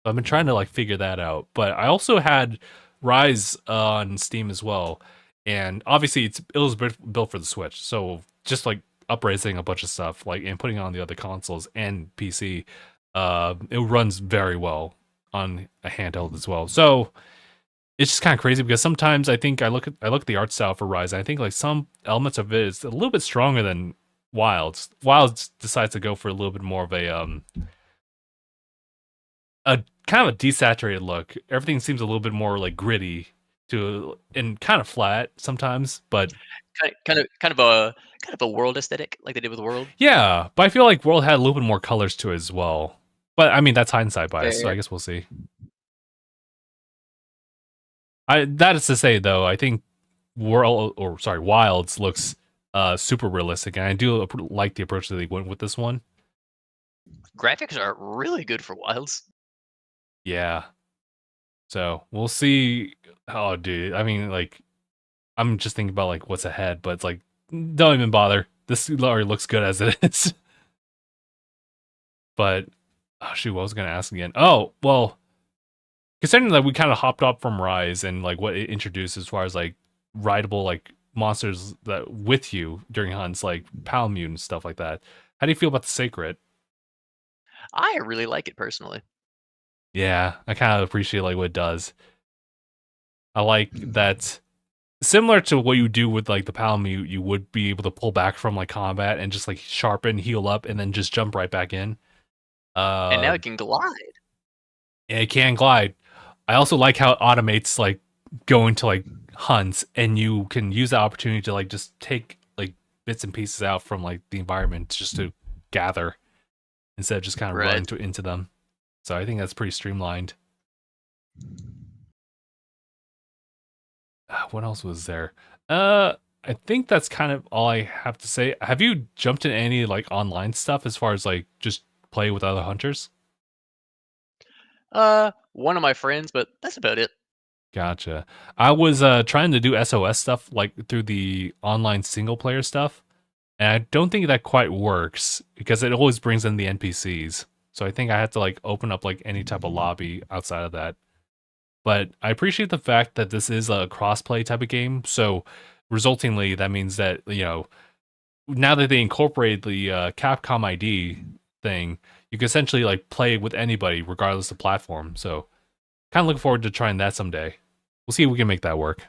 So I've been trying to like figure that out. But I also had Rise on Steam as well, and obviously it was built for the Switch. So just like upraising a bunch of stuff like and putting it on the other consoles and PC, it runs very well on a handheld as well. So it's just kind of crazy because sometimes I think I look at the art style for Rise, and I think like some elements of it is a little bit stronger than Wilds. Wilds decides to go for a little bit more of a kind of a desaturated look. Everything seems a little bit more like gritty to and kind of flat sometimes, but Kind of a world aesthetic like they did with World. yeah. But I feel like World had a little bit more colors to it as well. But I mean that's hindsight bias, so I Fair. guess we'll see. I that is to say though, I think Wilds looks super realistic, and I do like the approach that they went with this one. Graphics are really good for Wilds. Yeah. So we'll see. Oh, dude. I mean, like, I'm just thinking about like what's ahead, but it's like, don't even bother. This already looks good as it is. But oh shoot, what was I gonna ask again? Oh, well, considering that we kind of hopped up from Rise and like what it introduced as far as like rideable like monsters that with you during hunts, like Palamute and stuff like that. How do you feel about the Sacred? I really like it personally. Yeah, I kind of appreciate like what it does. I like that similar to what you do with like the Palamute, you would be able to pull back from like combat and just like sharpen, heal up, and then just jump right back in. And now Uh, it can glide. and it can glide. I also like how it automates like going to like hunts, and you can use the opportunity to like just take like bits and pieces out from like the environment just to gather instead of just kind of Right. running into them. So I think that's pretty streamlined. What else was there? I think that's kind of all I have to say. Have you jumped in any like online stuff as far as like just play with other hunters? One of my friends, but that's about it. Gotcha. I was trying to do SOS stuff like through the online single player stuff, and I don't think that quite works because it always brings in the NPCs. So I think I had to like open up like any type of lobby outside of that. But I appreciate the fact that this is a crossplay type of game. So resultingly, that means that now that they incorporate the Capcom ID thing, you can essentially like play with anybody regardless of platform. So kind of looking forward to trying that someday. We'll see if we can make that work.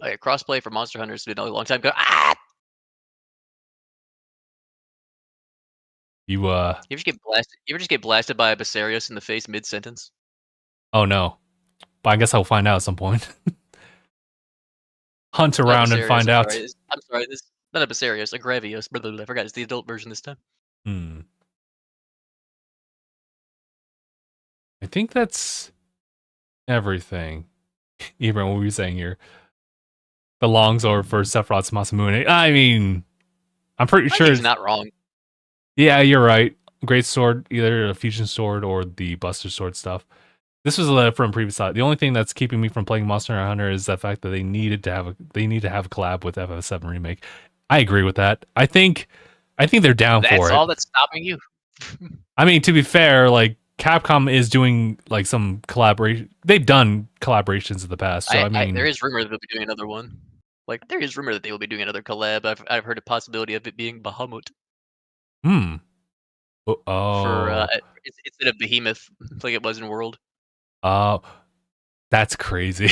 Like crossplay for Monster Hunter has been a long time ago. Ah! You You ever just get blasted? You ever just get blasted by a Basarius in the face mid sentence? oh no. But I guess I'll find out at some point. Hunt Not a around and Basarius. find I'm sorry. out. I'm sorry. This not a Basarius. A Gravios. Blah, blah, blah. I forgot. It's the adult version this time. Hmm. I think that's everything. Even what we were saying here. The longsword for Sephiroth's Masamune. I mean, I'm pretty I think sure he's not wrong. yeah, you're right. Great sword, either a fusion sword or the Buster sword stuff. This was from previous thought. The only thing that's keeping me from playing Monster Hunter is the fact that they need to have a collab with FF7 remake. I agree with that. I think they're down That's for it. all that's stopping you. I mean, to be fair, like Capcom is doing like some collaboration. They've done collaborations in the past, so I There mean, is rumor that they'll be doing another one. Like there is rumor that they will be doing another collab. I've heard a possibility of it being Bahamut hmm. for Oh, instead of Behemoth like it was in World. oh, that's crazy.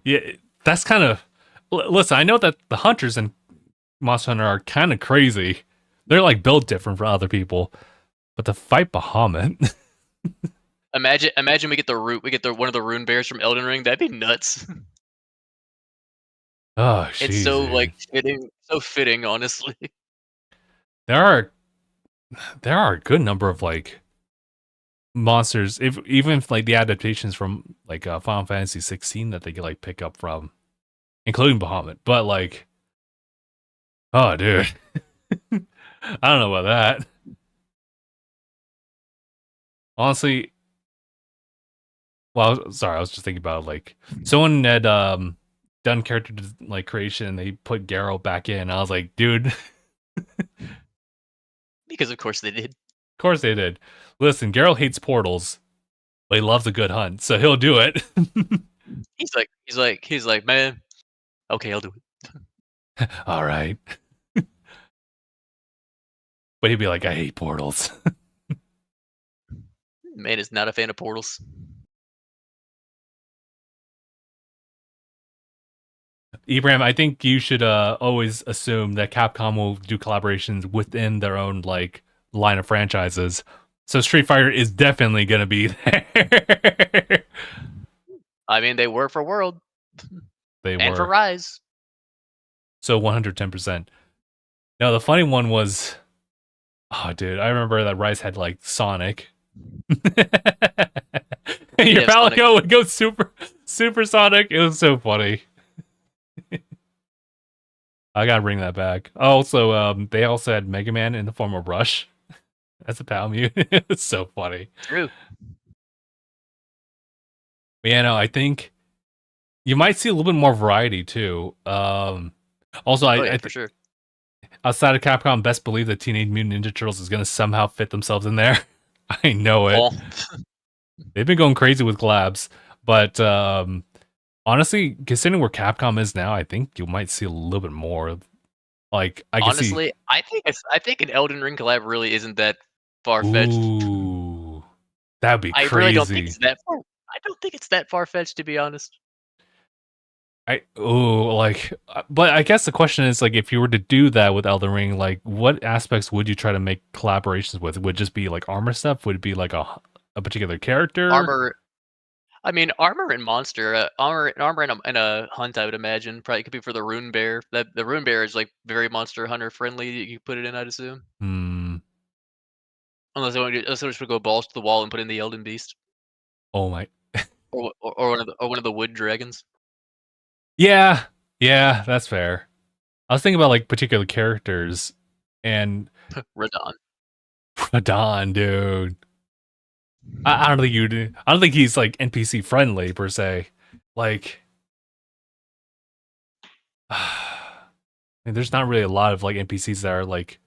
Yeah, that's kind of. Listen, I know that the hunters in Monster Hunter are kind of crazy. They're like built different from other people, but to fight Bahamut, Imagine we get one of the rune bears from Elden Ring. That'd be nuts. oh It's jeez, so like dude. fitting, honestly. There are there are a good number of like monsters, if even if like the adaptations from like Final Fantasy 16 that they could like pick up from, including Bahamut. But like, oh dude, I don't know about that. Honestly, well, sorry, I was just thinking about like someone had done character like creation and they put Garrow back in. I was like, dude, of Because of course they did. course they did. Listen, Garrow hates portals, but he loves a good hunt, so he'll do it. He's like, man, okay, I'll do it. All right. But he'd be like, I hate portals. Man is not a fan of portals. Ibrahim, I think you should always assume that Capcom will do collaborations within their own like line of franchises. So Street Fighter is definitely gonna be there. I mean, they were for World They and for were. Rise. So 110%. Now the funny one was, oh dude, I remember that Rise had like Sonic. Your Yeah, Sonic. Palico would go super Sonic. It was so funny. I gotta bring that back. Also, they also had Mega Man in the form of Rush. That's a Palmute. It's so funny. True. But yeah, no, I think you might see a little bit more variety too. Also, Oh yeah, for sure. outside of Capcom, best believe that Teenage Mutant Ninja Turtles is gonna somehow fit themselves in there. I know it. Oh, They've been going crazy with collabs, but honestly, considering where Capcom is now, I think you might see a little bit more. Like I can see, honestly, I think an Elden Ring collab really isn't that far fetched. ooh, that'd be I really don't think crazy. it's that far. I don't think it's that far fetched, to be honest. But I guess the question is like, if you were to do that with Elden Ring, like, what aspects would you try to make collaborations with? Would it just be like armor stuff? Would it be like a particular character? Armor. I mean, armor and monster, armor and a hunt. I would imagine probably could be for the rune bear. That the rune bear is like very monster hunter friendly. You put it in, I'd assume. Hmm. Unless they just go balls to the wall and put in the Elden Beast Oh my. or one of the wood dragons. Yeah. Yeah, that's fair. I was thinking about like particular characters, and Radon. Radon, dude. I don't think you do. I don't think he's like NPC friendly per se. Like, and there's not really a lot of like NPCs that are like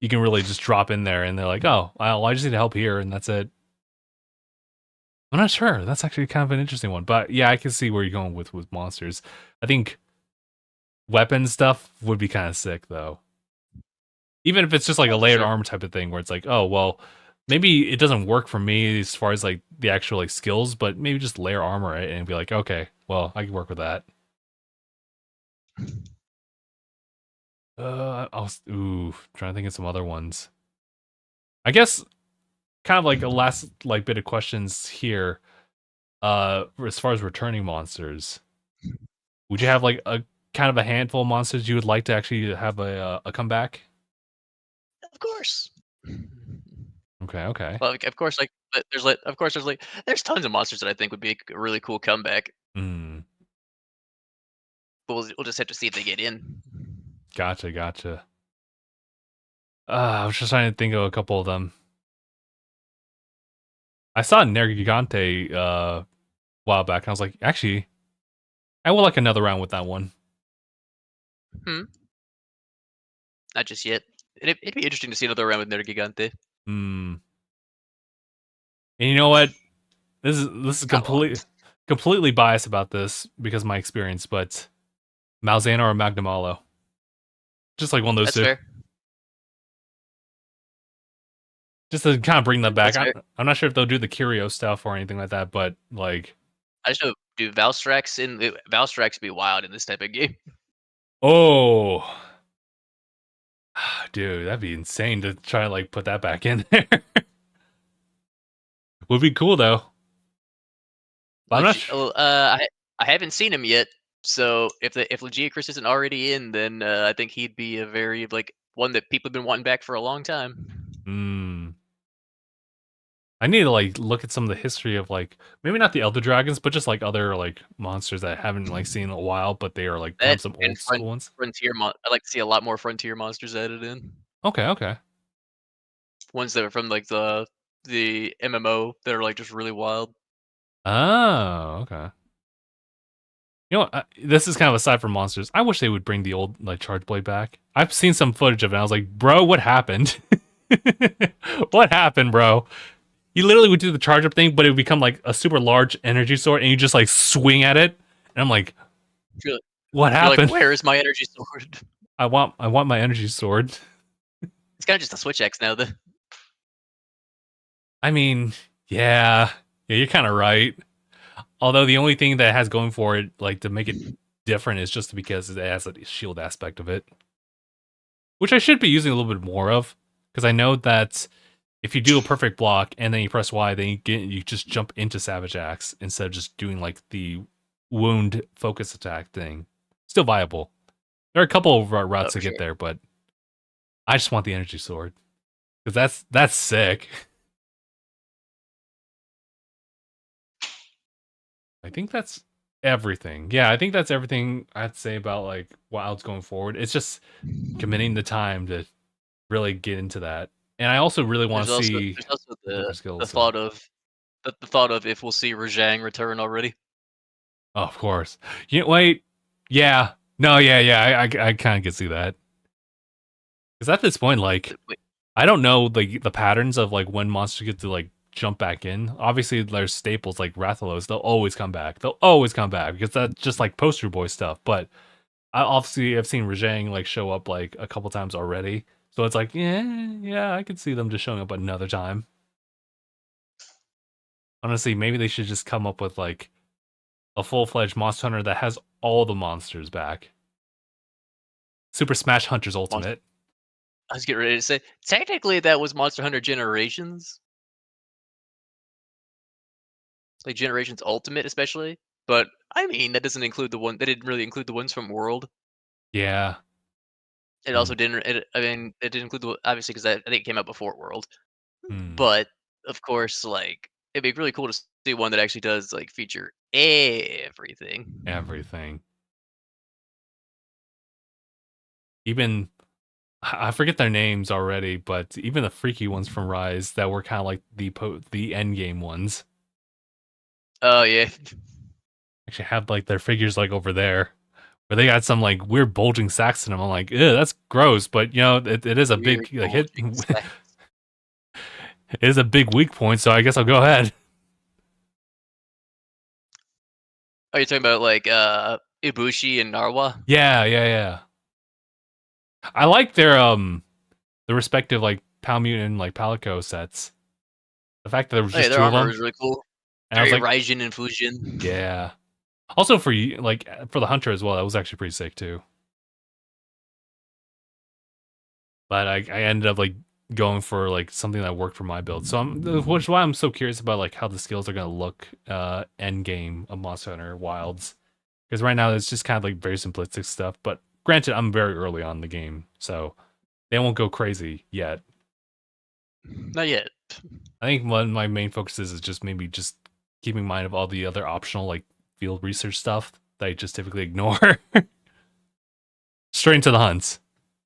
you can really just drop in there and they're like, oh, well, I just need help here and that's it. I'm not sure. That's actually kind of an interesting one, but yeah, I can see where you're going with monsters. I think weapon stuff would be kind of sick though. Even if it's just like a Oh, for layered sure. armor type of thing where it's like, oh well, maybe it doesn't work for me as far as like the actual like skills, but maybe just layer armor it and be like, okay, well, I can work with that. Trying to think of some other ones. I guess kind of like a last like bit of questions here. As far as returning monsters, would you have like a kind of a handful of monsters you would like to actually have a comeback? Of course. Okay, okay. Well, like, of course, there's tons of monsters that I think would be a really cool comeback, Hmm. but we'll just have to see if they get in. Gotcha, gotcha. I was just trying to think of a couple of them. I saw Nergigante a while back, and I was like, actually, I would like another round with that one. Hmm. Not just yet. It'd be interesting to see another round with Nergigante. Hmm. And you know what? This is Not a lot. completely biased about this because of my experience, but Malzana or Magnamalo. Just like one of those That's two. fair. Just to kind of bring them back. That's fair. I'm not sure if they'll do the curio stuff or anything like that, but like, I just know Dude, Valstrax be wild in this type of game. Oh, dude, that'd be insane to try to like put that back in there. Would be cool though. But I'm not sure. I haven't seen him yet, so if Legiacris isn't already in, then I think he'd be a very like one that people have been wanting back for a long time. I need to like look at some of the history of like maybe not the Elder Dragons, but just like other like monsters that I haven't like seen in a while, but they are like kind That of some and old school ones. I'd like to see a lot more Frontier monsters added in. Okay. Ones that are from like the MMO that are like just really wild. Oh, okay. You know what? This is kind of aside from monsters. I wish they would bring the old like Charge Blade back. I've seen some footage of it. And I was like, bro, what happened? What happened, bro? You literally would do the charge up thing, but it would become like a super large energy sword, and you just like swing at it. And I'm like, You're, what you're like, happened? where is my energy sword? I want my energy sword. It's kind of just a Switch X now, though. I mean, yeah, you're kind of right. Although the only thing that has going for it, like to make it different, is just because it has a shield aspect of it, which I should be using a little bit more of, because I know that if you do a perfect block and then you press Y, then you just jump into Savage Axe instead of just doing like the wound focus attack thing. Still viable. There are a couple of routes to get there, but I just want the energy sword because that's sick. I think that's everything. Yeah, I think that's everything I'd say about like Wilds going forward. It's just committing the time to really get into that. And I also really want to see There's also different skills. the thought of if we'll see Rajang return already. Oh, of course. Wait. Yeah. No. Yeah. I kind of can see that. Because at this point, like, Wait, I don't know the patterns of like when monsters get to like jump back in. Obviously, there's staples like Rathalos. They'll always come back. They'll always come back because that's just like poster boy stuff. But I obviously have seen Rajang like show up like a couple times already. So it's like, yeah, I could see them just showing up another time. Honestly, maybe they should just come up with like a full-fledged Monster Hunter that has all the monsters back. Super Smash Hunter's Ultimate. I was getting ready to say, technically that was Monster Hunter Generations. Like Generations Ultimate especially. But I mean that doesn't include the one that didn't really include the ones from World. Yeah. It also didn't I mean it didn't include the obviously because I think it came out before World. Hmm. But of course, like it'd be really cool to see one that actually does like feature everything. Everything. Even I forget their names already, but even the freaky ones from Rise that were kind of like the end game ones. Oh yeah. Actually have like their figures like over there. Where they got some like weird bulging sacks in them. I'm like, ew, that's gross, but you know, it is a Weird big like hit. bulging sack. It is a big weak point, so I guess I'll go ahead. Oh, you're talking about like Ibushi and Narwa? Yeah. I like their respective like Palmute and like Palico sets. The fact that there was Oh yeah, just their two of armor them, is really cool. and I was Very like, Raijin and Fujin. yeah. Also for you, like for the hunter as well, that was actually pretty sick too. But I ended up like going for like something that worked for my build. So which is why I'm so curious about like how the skills are gonna look end game of Monster Hunter Wilds. Because right now it's just kind of like very simplistic stuff. But granted, I'm very early on in the game, so they won't go crazy yet. Not yet. I think one of my main focuses is just maybe just keeping in mind of all the other optional like field research stuff that I just typically ignore. Straight into the hunts.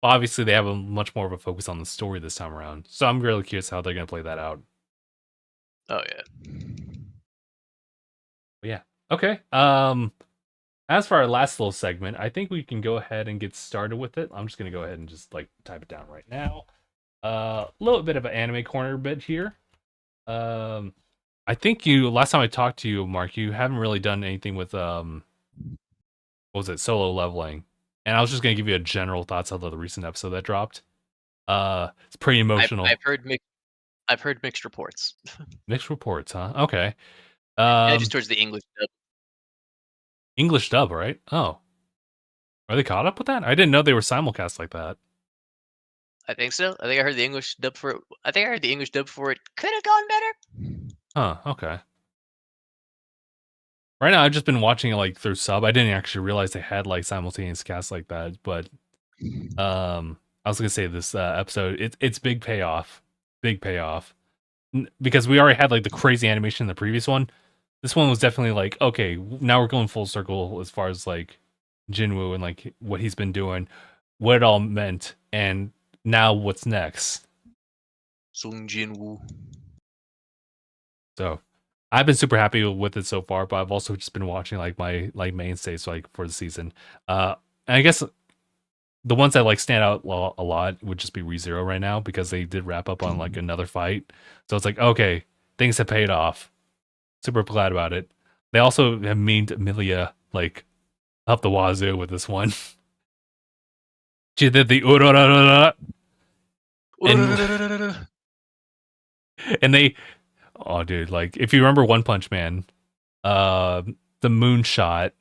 Obviously, they have a much more of a focus on the story this time around, so I'm really curious how they're gonna play that out. Oh yeah. But yeah, okay. As for our last little segment, I think we can go ahead and get started with it. I'm just gonna go ahead and just like type it down right now. A little bit of an anime corner bit here. I think last time I talked to you, Mark, you haven't really done anything with what was it, solo leveling. And I was just gonna give you a general thoughts of the recent episode that dropped. It's pretty emotional. I've heard mixed reports. Mixed reports, huh? Okay. Just towards the English dub. English dub, right? Oh, are they caught up with that? I didn't know they were simulcast like that. I think so. I think I heard the English dub for it. I think I heard the English dub for it could have gone better. Huh. Okay. Right now, I've just been watching it like through sub. I didn't actually realize they had like simultaneous casts like that. But I was gonna say this episode, it's big payoff, because we already had like the crazy animation in the previous one. This one was definitely like, okay, now we're going full circle as far as like Jinwoo and like what he's been doing, what it all meant, and now what's next. Sung Jin-woo. So I've been super happy with it so far, but I've also just been watching like my like mainstays like for the season. And I guess the ones that like stand out a lot would just be ReZero right now, because they did wrap up on like another fight. So it's like, okay, things have paid off. Super glad about it. They also have memed Amelia like up the wazoo with this one. She did the urararara, and they, oh dude, like if you remember One Punch Man, the moonshot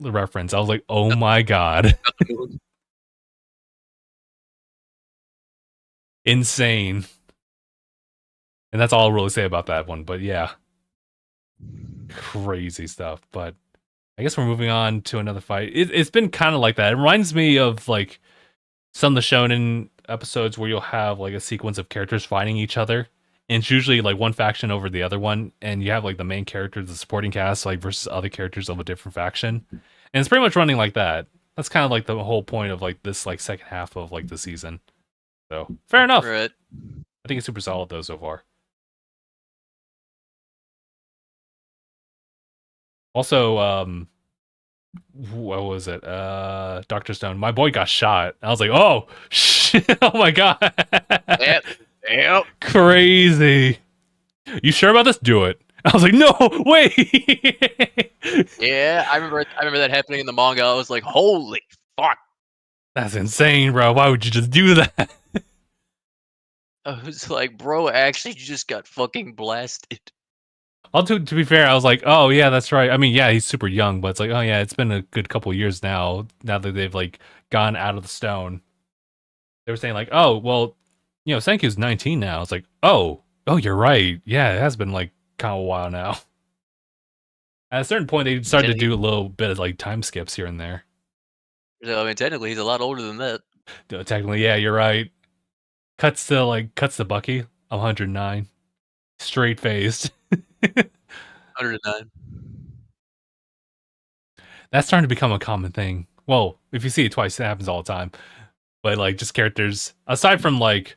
reference, I was like, oh my god, insane. And that's all I'll really say about that one. But yeah, crazy stuff. But I guess we're moving on to another fight. It's been kind of like that. It reminds me of like some of the shonen episodes where you'll have like a sequence of characters fighting each other, and it's usually like one faction over the other one, and you have like the main characters, the supporting cast, like versus other characters of a different faction, and it's pretty much running like that. That's kind of like the whole point of like this like second half of like the season. So fair enough. Right. I think it's super solid though so far. Also, what was it? Dr. Stone. My boy got shot. I was like, oh shit! Oh my god! Yep. Crazy. You sure about this? Do it. I was like, no, wait. Yeah, I remember that happening in the manga. I was like, holy fuck. That's insane, bro. Why would you just do that? I was like, bro, actually just got fucking blasted. To be fair, I was like, oh yeah, that's right. I mean, yeah, he's super young, but it's like, oh yeah, it's been a good couple years now. Now that they've like gone out of the stone, they were saying like, oh well, you know, Senku's 19 now. It's like, oh, you're right. Yeah, it has been like kind of a while now. At a certain point, they started to do a little bit of like time skips here and there. So, I mean, technically, he's a lot older than that. Technically, yeah, you're right. Cuts to Bucky. I'm 109, straight faced. 109. That's starting to become a common thing. Well, if you see it twice, it happens all the time. But like, just characters aside from like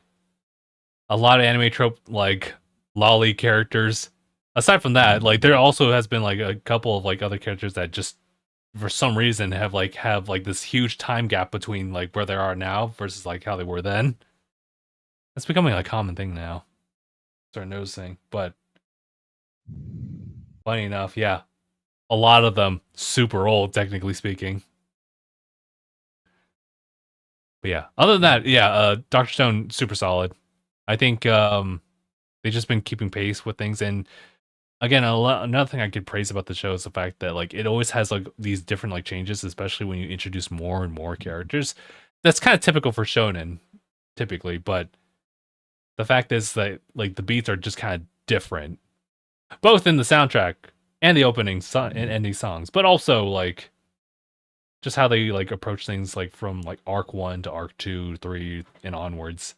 a lot of anime trope like lolly characters. Aside from that, like there also has been like a couple of like other characters that just for some reason have like this huge time gap between like where they are now versus like how they were then. That's becoming a common thing now. Start noticing, but funny enough, yeah, a lot of them super old, technically speaking. But yeah, other than that, yeah, Doctor Stone super solid. I think they've just been keeping pace with things, and again, another thing I could praise about the show is the fact that like it always has like these different like changes, especially when you introduce more and more characters. That's kind of typical for shonen, typically, but the fact is that like the beats are just kind of different, both in the soundtrack and the opening and ending songs, but also like just how they like approach things like from like arc 1 to arc 2, 3 and onwards.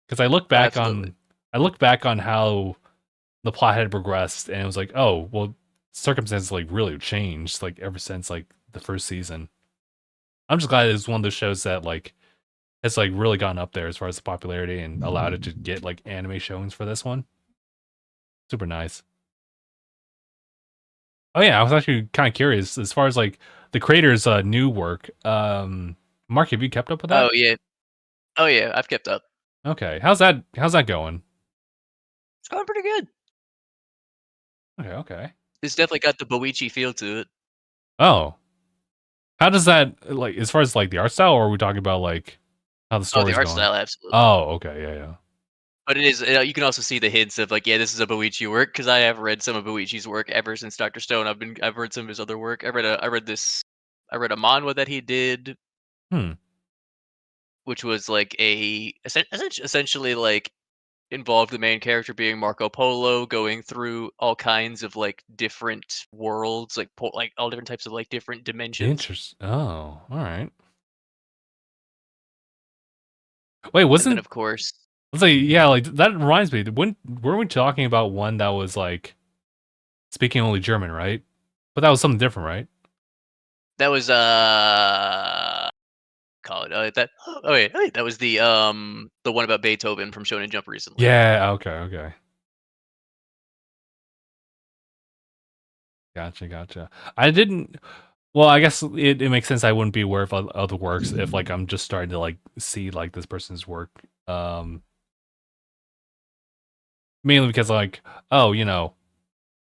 Because I look back on how the plot had progressed, and it was like, oh well, circumstances like really changed like ever since like the first season. I'm just glad it's one of those shows that like has like really gone up there as far as the popularity and allowed it to get like anime showings for this one. Super nice. Oh yeah, I was actually kind of curious as far as like the creator's new work. Mark, have you kept up with that? Oh yeah, I've kept up. Okay, how's that going? It's going pretty good. Okay. It's definitely got the Boichi feel to it. Oh, how does that like as far as like the art style, or are we talking about like how the story's the art going? style, absolutely. Oh, okay, yeah. But it is. You can also see the hints of like, yeah, this is a Boichi work because I have read some of Boichi's work ever since Doctor Stone. I've read some of his other work. I read a manhwa that he did, Hmm. which was like essentially like involved the main character being Marco Polo going through all kinds of like different worlds, like all different types of like different dimensions. Interesting. Oh, all right. Wait, And then wasn't of course let's say yeah, like that reminds me. When were we talking about one that was like speaking only German, right? But that was something different, right? that was call it that. Oh wait, that was the one about Beethoven from Shonen Jump recently. Yeah. Okay. Okay. Gotcha. Gotcha. I didn't. Well, I guess it makes sense. I wouldn't be aware of other works if like I'm just starting to like see like this person's work. Mainly because like oh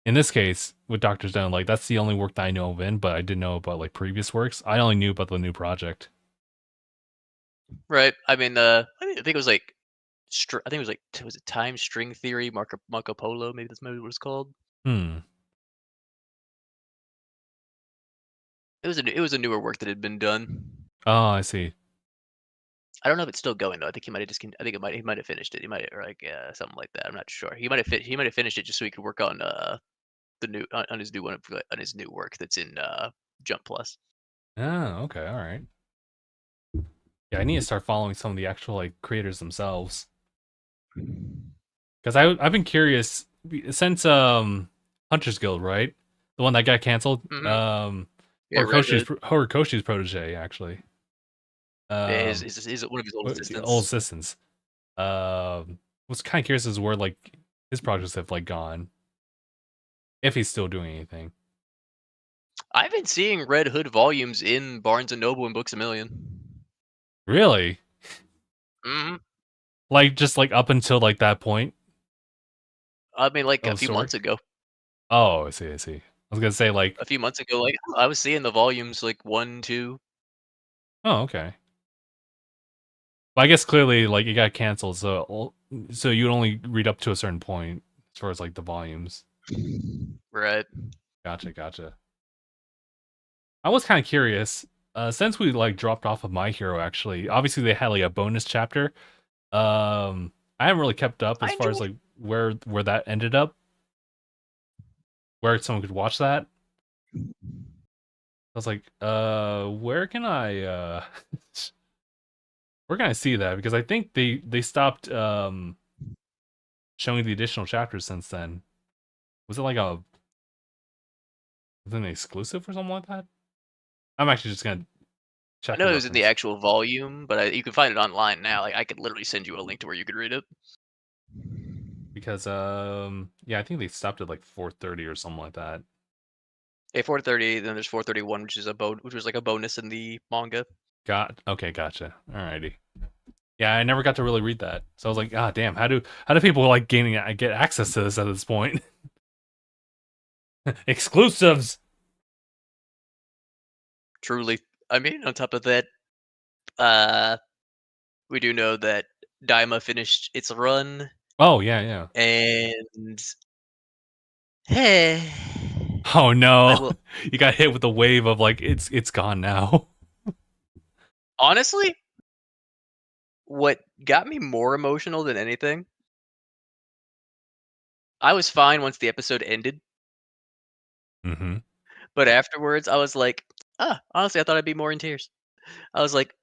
in this case with Doctor Stone like that's the only work that I know of in, but I didn't know about like previous works. I only knew about the new project. Right. I mean, I think it was like, I think it was like, was it time string theory, Marco Polo? Maybe that's maybe what it's called. Hmm. It was a newer work that had been done. Oh, I see. I don't know if it's still going though. I think he might have I think he might have finished it. He might have, or like something like that. I'm not sure. He might have finished it just so he could work on the new on his new one on his new work that's in Jump Plus. Oh, okay, all right. Yeah, I need to start following some of the actual like creators themselves because I've been curious since Hunter's Guild, right? The one that got canceled. Hmm. Yeah, Red Hood. Horikoshi's protege actually. Yeah, Um, his one of his old old assistants. assistants. Was kind of curious as to where like his projects have like gone, if he's still doing anything. I've been seeing Red Hood volumes in Barnes and Noble and Books a Million. Really? Hmm. Like just like up until like that point I mean, like of a the few story? months ago. Oh, I see. I see. I was gonna say like, A few months ago, like, I was seeing the volumes, like, 1, 2. oh, okay. But I guess clearly like it got canceled, so you would only read up to a certain point as far as like the volumes. Right. Gotcha, gotcha. I was kind of curious, since we like dropped off of My Hero. Actually, obviously they had like a bonus chapter. I haven't really kept up I as far as enjoyed like where that ended up, where someone could watch that. I was like, where can I where can I see that? Because I think they stopped showing the additional chapters since then. Was it like was it an exclusive or something like that? I'm actually just gonna I check a know it was in the reference actual volume, but you can find it online now, like, I could literally send you a link to where you could read it. because yeah, I think they stopped at like 4:30 or something like that. Yeah, 430, then there's 431, which is which was, like, a bonus in the manga. Okay, gotcha. Alrighty. Yeah, I never got to really read that, so I was like, ah, damn, how do people like get access to this at this point? Exclusives. Truly. I mean, on top of that, uh, we do know that Daima finished its run, Oh yeah, yeah. and hey, Oh I no, will you got hit with a wave of like it's gone now. honestly, what got me more emotional than anything, I was fine once the episode ended. Mm-hmm. But afterwards, I was like, honestly, I thought I'd be more in tears. I was like,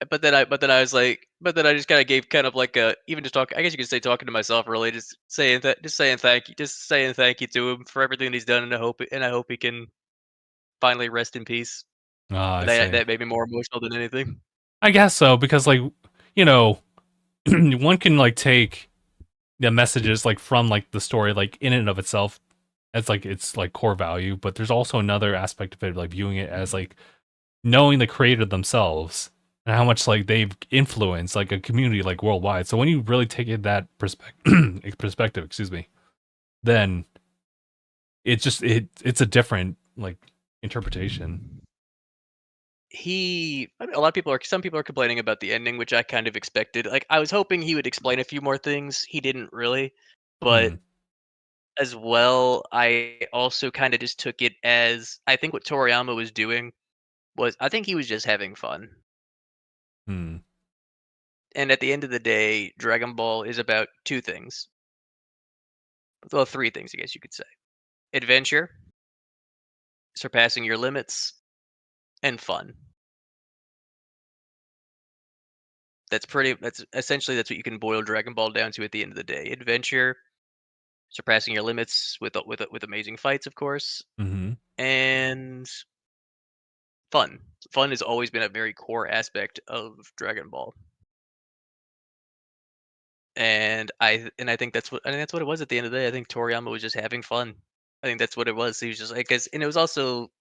but then I was like, but then I just kind of gave kind of like a, even just talk. I guess you could say talking to myself, really, just saying thank you, just saying thank you to him for everything he's done, and I hope he can finally rest in peace. Ah, I And see. that made me more emotional than anything. I guess so because like you know one can like take the messages like from like the story like in and of itself as like its like core value, but there's also another aspect of it like viewing it as like knowing the creator themselves and how much like they've influenced like a community like worldwide. So when you really take it that perspective, excuse me, then it's just it's a different like interpretation. a lot of people are some people are complaining about the ending, which I kind of expected. Like I was hoping he would explain a few more things. He didn't really, but Hmm. as well, I also kind of just took it as I think what Toriyama was doing was I think he was just having fun. Hmm. And at the end of the day, Dragon Ball is about two things. Well, three things, I guess you could say: adventure, surpassing your limits, and fun. That's essentially that's what you can boil Dragon Ball down to at the end of the day. Adventure, surpassing your limits with amazing fights, of course, Hmm. and fun. Fun has always been a very core aspect of Dragon Ball. And I think that's what it was at the end of the day. I think Toriyama was just having fun. I think that's what it was. He was just like, 'cause and it was also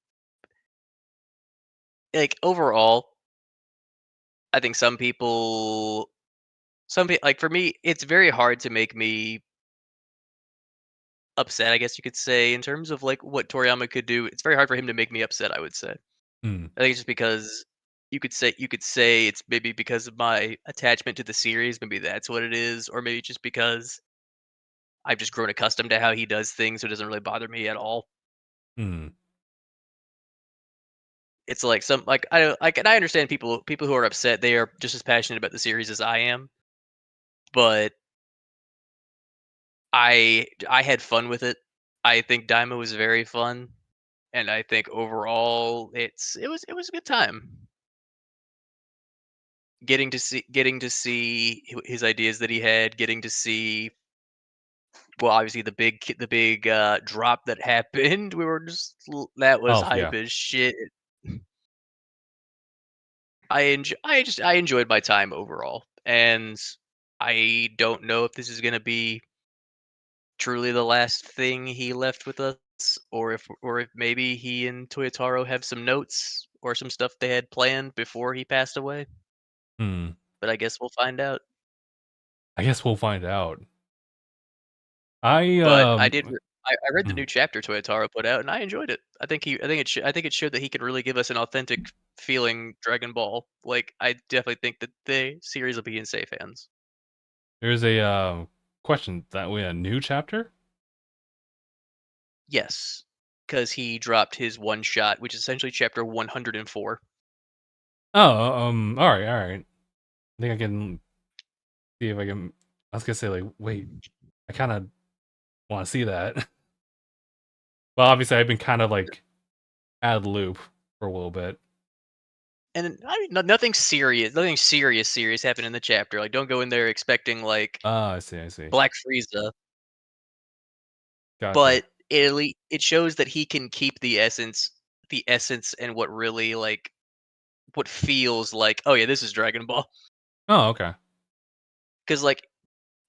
like overall, I think some people like for me, it's very hard to make me upset, I guess you could say, in terms of like what Toriyama could do. It's very hard for him to make me upset, I would say. Hmm. I think it's just because you could say it's maybe because of my attachment to the series, maybe that's what it is, or maybe just because I've just grown accustomed to how he does things, so it doesn't really bother me at all. Hmm. It's like some like and I understand people who are upset, they are just as passionate about the series as I am, but I had fun with it. I think Daima was very fun, and I think overall it was a good time. Getting to see his ideas that he had, getting to see well, obviously the big drop that happened. We were just that was Oh hype yeah. as shit. I enjoyed my time overall, and I don't know if this is gonna be truly the last thing he left with us, or if maybe he and Toyotaro have some notes or some stuff they had planned before he passed away. Hmm. But I guess we'll find out. I guess we'll find out. I But I read the mm, new chapter Toyotaro put out, and I enjoyed it. I think it showed that he could really give us an authentic feeling Dragon Ball. Like I definitely think that the series will be in safe hands. there's a question that we a new chapter. Yes, because he dropped his one shot, which is essentially chapter 104. Oh, all right, all right. I think I can see if I can. I was gonna say like, wait, I kind of want to see that. Well, obviously, I've been kind of like out of the loop for a little bit. And I mean, nothing serious happened in the chapter. Like, don't go in there expecting like Ah, I see, I see. Black Frieza, Gotcha. but it shows that he can keep the essence, and what really like what feels like. Oh yeah, this is Dragon Ball. Oh, okay. Because like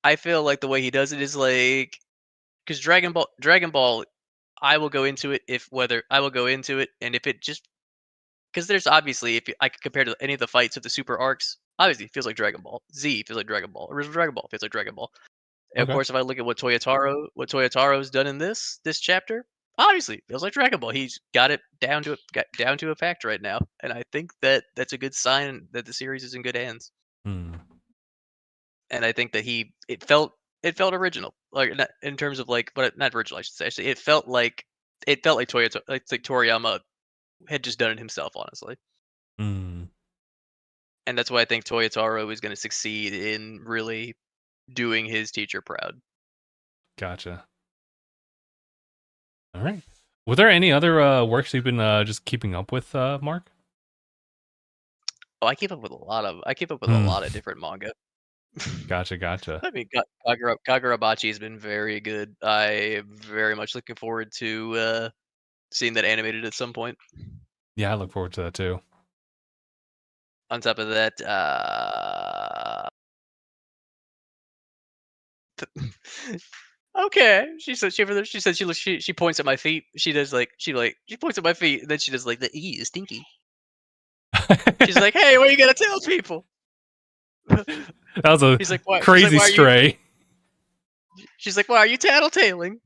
I feel like the way he does it is like because Dragon Ball, I will go into it, and if it just because there's obviously I could compare to any of the fights of the super arcs. Obviously, it feels like Dragon Ball. Z feels like Dragon Ball. Original Dragon Ball feels like Dragon Ball. And of Okay. course, if I look at what Toyotaro's done in this chapter, obviously it feels like Dragon Ball. He's got down to a fact right now, and I think that that's a good sign that the series is in good hands. Hmm. And I think that it felt original, like not, in terms of like, but not original, I should say. Actually, it felt like Toriyama had just done it himself, honestly. Hmm. And that's why I think Toyotaro is going to succeed in really doing his teacher proud. Gotcha. All right. Were there any other works you've been just keeping up with, Mark? Oh, I keep up with a Hmm. lot of different manga. Gotcha. Gotcha. I mean, Kagurabachi has been very good. I am very much looking forward to seeing that animated at some point. Yeah, I look forward to that too. On top of that, okay. She points at my feet. She points at my feet, and then she does like the E is stinky. She's like, "Hey, what are you gonna tell people?" That was a He's like, "What?" crazy stray. She's like, "Why are you tattletaling?"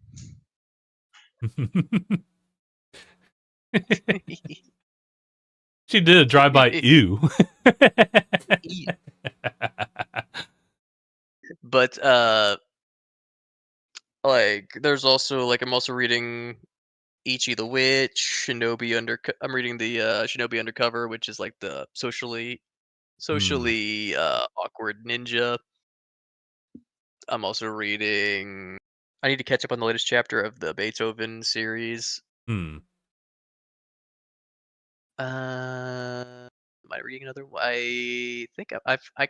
She did a drive-by ew. But like there's also like I'm also reading Ichi the Witch, I'm reading the Shinobi Undercover, which is like the Hmm. socially awkward ninja. I'm also reading I need to catch up on the latest chapter of the Beethoven series. Hmm. Am I reading another one? I think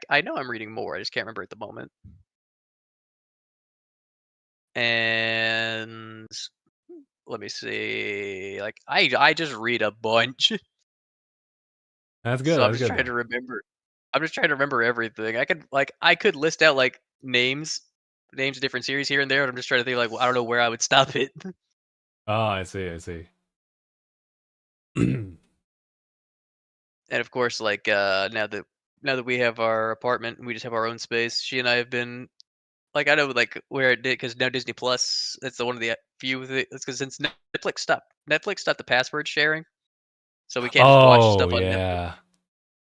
I know I'm reading more. I just can't remember at the moment. And let me see. Like I just read a bunch, That's good. so I'm That's just good trying though. to remember. I'm just trying to remember everything. I could list out like names of different series here and there. But I'm just trying to think like well, I don't know where I would stop it. Oh, I see. I see. And of course, like now that we have our apartment and we just have our own space, she and I have been like I know like where it did because now Disney Plus. That's the one of the few. It's because since Netflix stopped the password sharing, so we can't just watch Oh stuff on Netflix. yeah.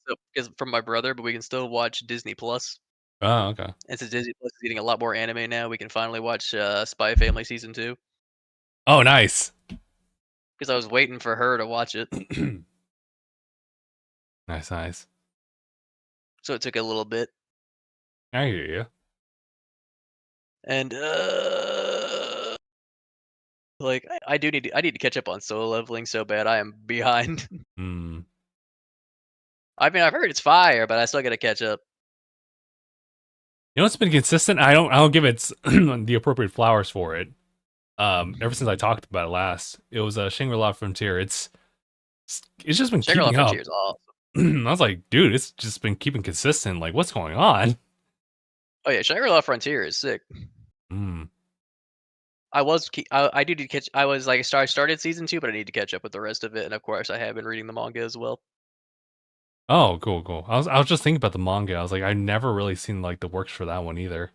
So, because from my brother, but we can still watch Disney Plus. Oh okay. And since Disney Plus is getting a lot more anime now, we can finally watch Spy Family season 2. Oh nice. Because I was waiting for her to watch it, Nice, nice. so it took a little bit. I hear you. And like I need to catch up on solo leveling so bad. I am behind. Hmm. I mean, I've heard it's fire, but I still gotta catch up. You know what's been consistent? I don't give it the appropriate flowers for it. Ever since I talked about it last, it was a Shangri-La Frontier. It's just been Shangri-La keeping Frontier up. is awesome. I was like, dude, it's just been keeping consistent. Like, what's going on? Oh yeah, Shangri-La Frontier is sick. Hmm. I do need to catch. I was like, I started season 2, but I need to catch up with the rest of it. And of course, I have been reading the manga as well. Oh, cool, cool. I was just thinking about the manga. I was like, I've never really seen like the works for that one either,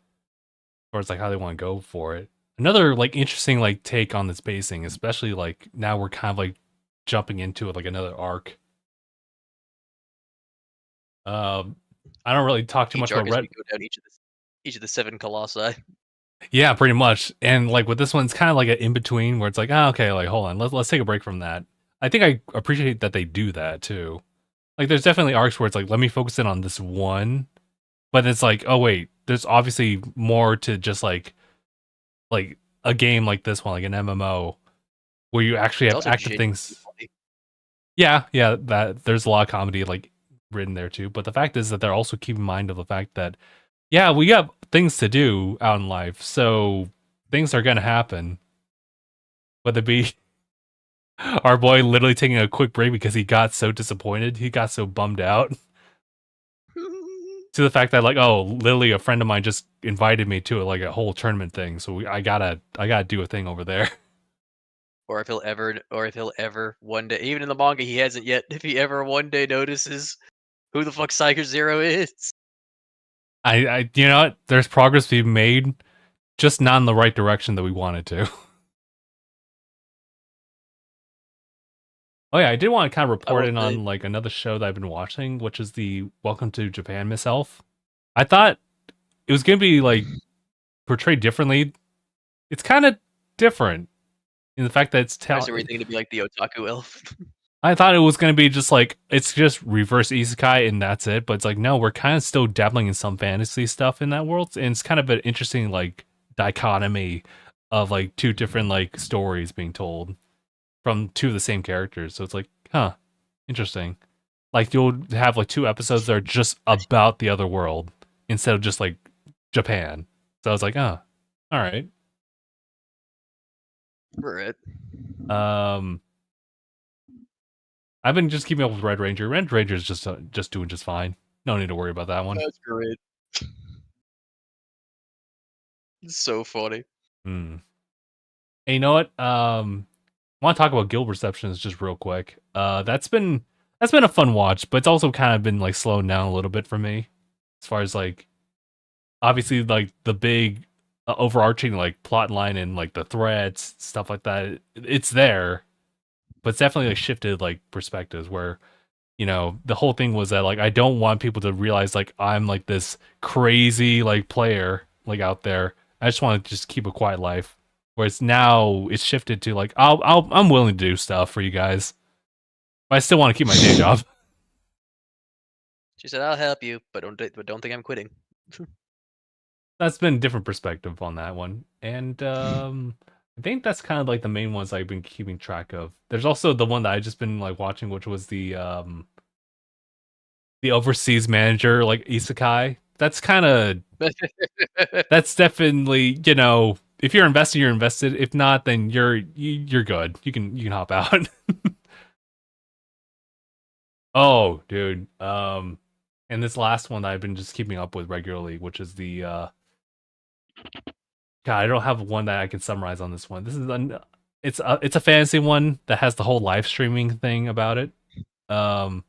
or it's like how they want to go for it. Another like interesting like take on the spacing, especially like now we're kind of like jumping into it like another arc. Um, I don't really talk too much Each arc about as Red. we go down each of the 7 colossi. Yeah, pretty much. And like with this one, it's kind of like an in between where it's like, oh, okay, like hold on, let's take a break from that. I think I appreciate that they do that too. Like, there's definitely arcs where it's like, let me focus in on this one, but it's like, oh wait, there's obviously more to just like a game like this one, like an MMO, where you actually It's have also active genuinely things. funny. Yeah, yeah, that there's a lot of comedy like written there too. But the fact is that they're also keeping in mind of the fact that yeah, we got things to do out in life, so things are gonna happen. Whether it be our boy literally taking a quick break because he got so disappointed, he got so bummed out, to the fact that like, oh, literally a friend of mine just invited me to like a whole tournament thing, so I gotta do a thing over there. Or if he'll ever one day, even in the manga, he hasn't yet. If he ever one day notices who the fuck Psycho Zero is. I you know what? There's progress we've made, just not in the right direction that we wanted to. Oh yeah, I did want to kind of I report will in say, on like another show that I've been watching, which is the Welcome to Japan Miss Elf. I thought it was gonna be like portrayed differently. It's kind of different in the fact that I assume everything to be like the otaku elf. I thought it was gonna be just like it's just reverse isekai and that's it, but it's like no, we're kind of still dabbling in some fantasy stuff in that world, and it's kind of an interesting like dichotomy of like two different like stories being told from two of the same characters. So it's like, huh, interesting. Like you'll have like two episodes that are just about the other world instead of just like Japan. So I was like, oh, all right. For it. Um, I've been just keeping up with Red Ranger. Red Ranger's just doing just fine. No need to worry about that one. That's great. It's so funny. Hmm. Hey, you know what? I want to talk about Guild Receptions just real quick. That's been a fun watch, but it's also kind of been like slowing down a little bit for me, as far as like obviously like the big overarching like plot line and like the threads stuff like that. It's there, but it's definitely like shifted like perspectives where you know, the whole thing was that like I don't want people to realize like I'm like this crazy like player like out there. I just want to just keep a quiet life. Whereas now it's shifted to like I'm willing to do stuff for you guys, but I still want to keep my day job. She said, "I'll help you, but don't think I'm quitting." That's been a different perspective on that one, and I think that's kind of like the main ones I've been keeping track of. There's also the one that I just been like watching, which was the overseas manager like isekai. That's kind of that's definitely, you know, if you're invested, you're invested. If not, then you're good. You can hop out. Oh, dude. And this last one that I've been just keeping up with regularly, which is the God, I don't have one that I can summarize on this one. This is it's a fantasy one that has the whole live streaming thing about it. What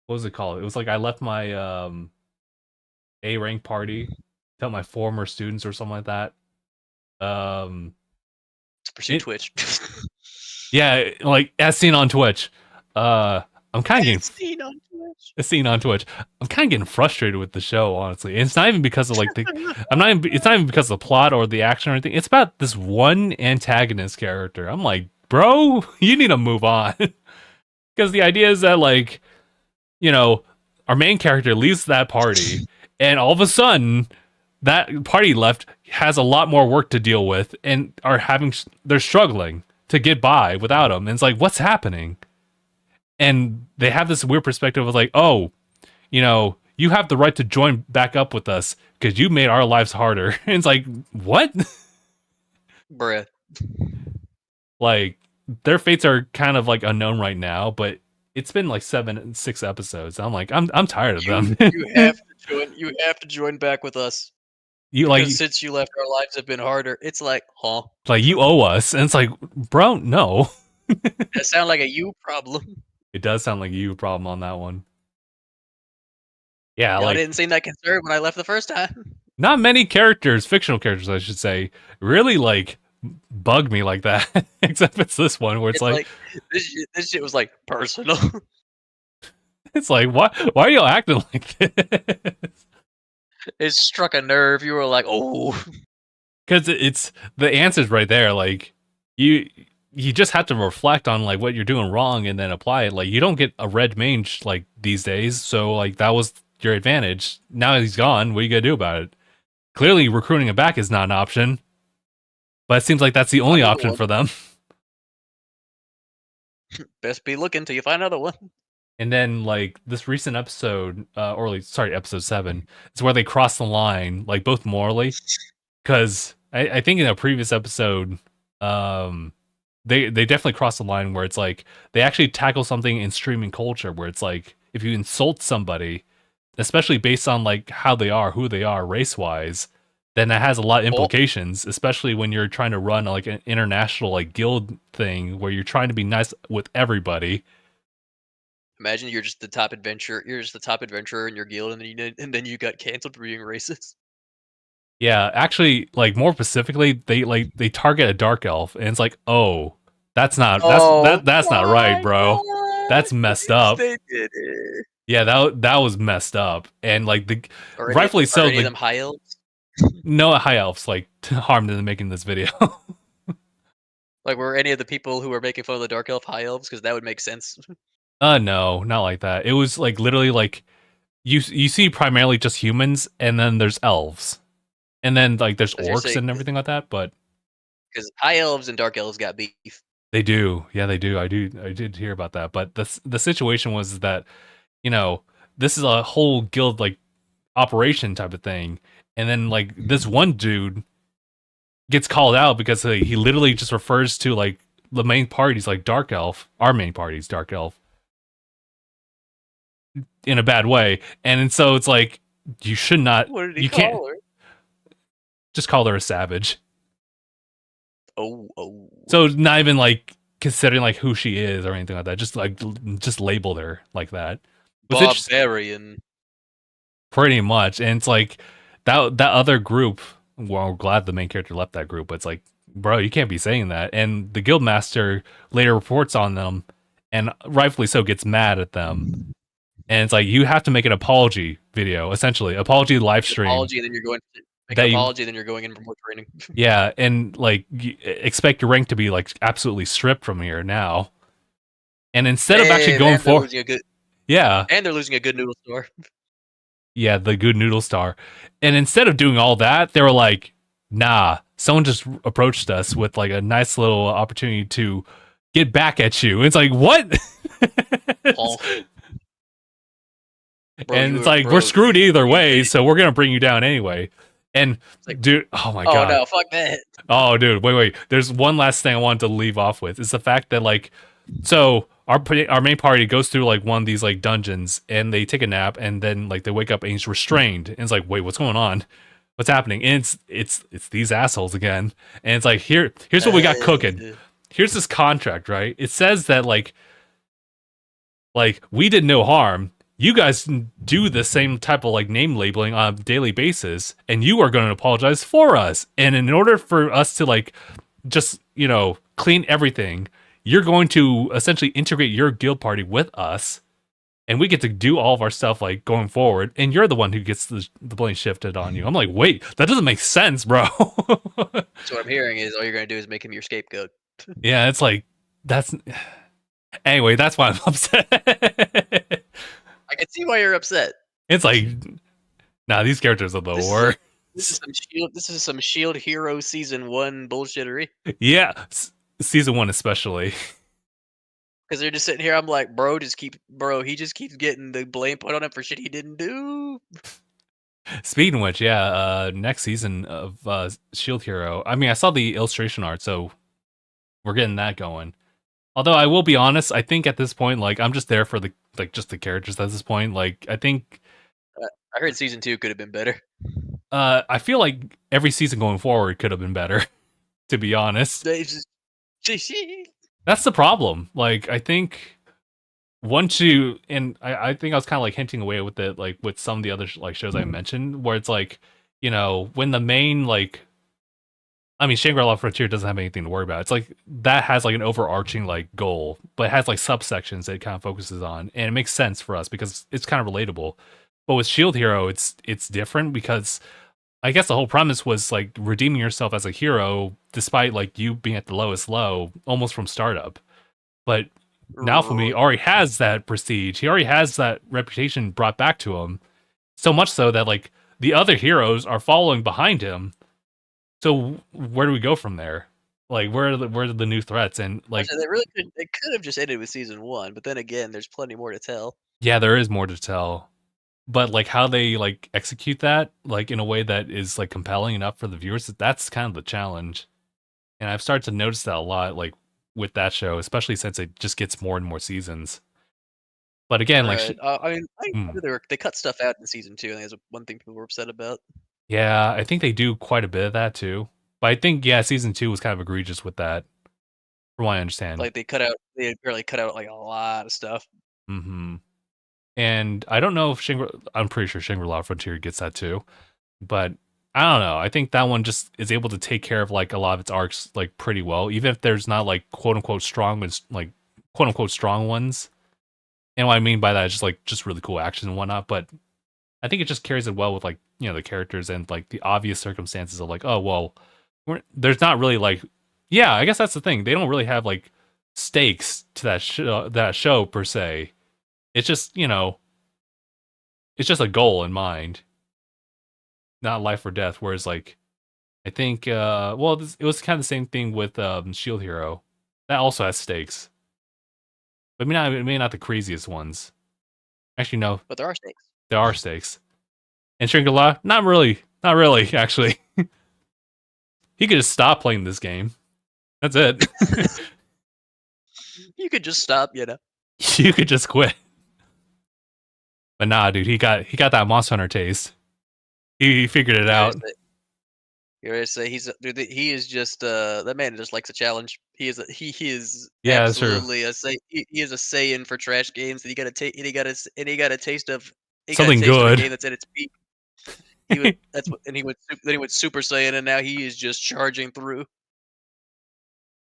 was it called? It was like I left my A rank party, tell my former students or something like that. Um, Pursue Twitch. yeah, like as seen on Twitch. I'm kind of getting seen on Twitch. as seen on Twitch. I'm kind of getting frustrated with the show, honestly. And it's not even because of like the I'm not even, it's not even because of the plot or the action or anything. It's about this one antagonist character. I'm like, bro, you need to move on. Because the idea is that like, you know, our main character leaves that party, and all of a sudden, that party left has a lot more work to deal with, and they're struggling to get by without him. And it's like, what's happening? And they have this weird perspective of like, oh, you know, you have the right to join back up with us because you made our lives harder. And it's like, what? Bruh. Like, their fates are kind of like unknown right now, but it's been like 6 episodes. I'm like, I'm tired of them. You have to join. You have to join back with us. You Because like since you left, our lives have been harder. It's like, huh? like you owe us, and it's like, bro, no. That sound like a you problem. It does sound like you problem on that one. Yeah, I like didn't seem that concerned when I left the first time. not many characters, fictional characters, I should say, really like bug me like that. Except it's this one where it's like this shit was like personal. it's like why are you acting like this? It struck a nerve. You were like, oh. Because it's the answer's right there. Like you just have to reflect on like what you're doing wrong and then apply it. Like you don't get a red mage like these days, so like that was your advantage. Now he's gone. What are you gonna do about it? Clearly, recruiting him back is not an option, but it seems like that's the only option for them. Best be looking till you find another one. And then like this recent episode, episode 7, is where they cross the line, like both morally, because I think in a previous episode, they definitely cross the line where it's like they actually tackle something in streaming culture where it's like if you insult somebody, especially based on like how they are, who they are race wise, then that has a lot of implications, especially when you're trying to run like an international like guild thing where you're trying to be nice with everybody. Imagine you're just the top adventurer. You're just the top adventurer in your guild, and then you got canceled for being racist. Yeah, actually, like more specifically, they target a dark elf, and it's like, oh, that's not that's not right, bro. God. That's messed up. They did it. Yeah, that was messed up, and like rightfully so. Any of them high elves? No high elves like harmed in making this video. Like, were any of the people who were making fun of the dark elf high elves? Because that would make sense. No, not like that. It was like literally like you see primarily just humans, and then there's elves, and then like there's orcs and everything like that. But because high elves and dark elves got beef. They do, yeah, they do. I did hear about that. But the situation was that, you know, this is a whole guild like operation type of thing, and then like this one dude gets called out because he literally just refers to like the main parties like dark elf, our main party's dark elf, in a bad way, and so it's like you should not. What did he you call can't her? just call her a savage. Oh. So not even like considering like who she is or anything like that. Just labeled her like that. Barbarian. Pretty much, and it's like that other group. Well, I'm glad the main character left that group, but it's like, bro, you can't be saying that. And the guildmaster later reports on them, and rightfully so gets mad at them. And it's like, you have to make an apology video, essentially apology live stream Apology, then you're going to make an that you, apology, then you're going in for more training. yeah, and like expect your rank to be like absolutely stripped from here now. And instead of actually going for, yeah, and they're losing a good noodle store. yeah, the good noodle star. And instead of doing all that, they were like, nah, someone just approached us with like a nice little opportunity to get back at you. It's like, what? Bro, and it's like, we're screwed either way, so we're gonna bring you down anyway. And like, dude, oh my god. Oh no, fuck that. Oh dude, wait. There's one last thing I wanted to leave off with. It's the fact that like, so our main party goes through like one of these like dungeons, and they take a nap, and then like they wake up and he's restrained, and it's like, wait, what's going on? What's happening? And it's these assholes again. And it's like, here's what we got cooking. Here's this contract, right? It says that like we did no harm. You guys do the same type of like name labeling on a daily basis, and you are going to apologize for us. And in order for us to like just, you know, clean everything, you're going to essentially integrate your guild party with us, and we get to do all of our stuff like going forward, and you're the one who gets the blame shifted on you. I'm like, wait, that doesn't make sense, bro. So what I'm hearing is all you're going to do is make him your scapegoat. Yeah, it's like, that's... Anyway, that's why I'm upset. I can see why you're upset. It's like, nah, these characters are the worst. This is some Shield Hero Season 1 bullshittery. Yeah, Season 1 especially. Because they're just sitting here, I'm like, bro, he just keeps getting the blame put on him for shit he didn't do. Speaking of which, yeah, next season of Shield Hero, I mean, I saw the illustration art, so we're getting that going. Although I will be honest, I think at this point, like, I'm just there for the just the characters at this point. Like, I think I heard Season 2 could have been better. I feel like every season going forward could have been better, to be honest. That's the problem. Like, I think once you, and I think I was kind of like hinting away with it, like with some of the other like shows I mentioned, where it's like, you know, when the main like, I mean, Shangri-La Frontier doesn't have anything to worry about. It's like that has like an overarching like goal, but it has like subsections that it kind of focuses on, and it makes sense for us because it's kind of relatable. But with Shield Hero, it's different because I guess the whole premise was like redeeming yourself as a hero despite like you being at the lowest low, almost from startup. But Naofumi already has that prestige. He already has that reputation brought back to him, so much so that like the other heroes are following behind him. So where do we go from there? Like, where are the new threats? And like, they could have just ended with Season 1, but then again, there's plenty more to tell. Yeah, there is more to tell, but like how they like execute that, like in a way that is like compelling enough for the viewers, that's kind of the challenge. And I've started to notice that a lot, like with that show, especially since it just gets more and more seasons. But again, like, I mean, they cut stuff out in Season 2, and that's one thing people were upset about. Yeah, I think they do quite a bit of that too. But I think, yeah, Season 2 was kind of egregious with that, from what I understand. Like they barely cut out like a lot of stuff. Mm-hmm. And I don't know if I'm pretty sure Shangri-La Frontier gets that too. But I don't know. I think that one just is able to take care of like a lot of its arcs like pretty well, even if there's not like quote unquote strong ones, like quote unquote strong ones. And what I mean by that is just really cool action and whatnot. But I think it just carries it well with like, you know, the characters and like the obvious circumstances of like, oh well, there's not really like, yeah, I guess that's the thing. They don't really have like stakes to that show per se. It's just, you know, it's just a goal in mind, not life or death. Whereas like, I think, well, it was kind of the same thing with Shield Hero. That also has stakes, but maybe not the craziest ones. Actually, no. But there are stakes. There are stakes. And Shangri-La, not really, actually. He could just stop playing this game. That's it. You could just stop, you know. You could just quit. But nah, dude, he got that Monster Hunter taste. He figured it out. You ready to say he is just that man just likes a challenge. He is yeah, absolutely he is a Saiyan for trash games, and he got a taste of something good. A game that's at its peak. Then he went Super Saiyan, and now he is just charging through.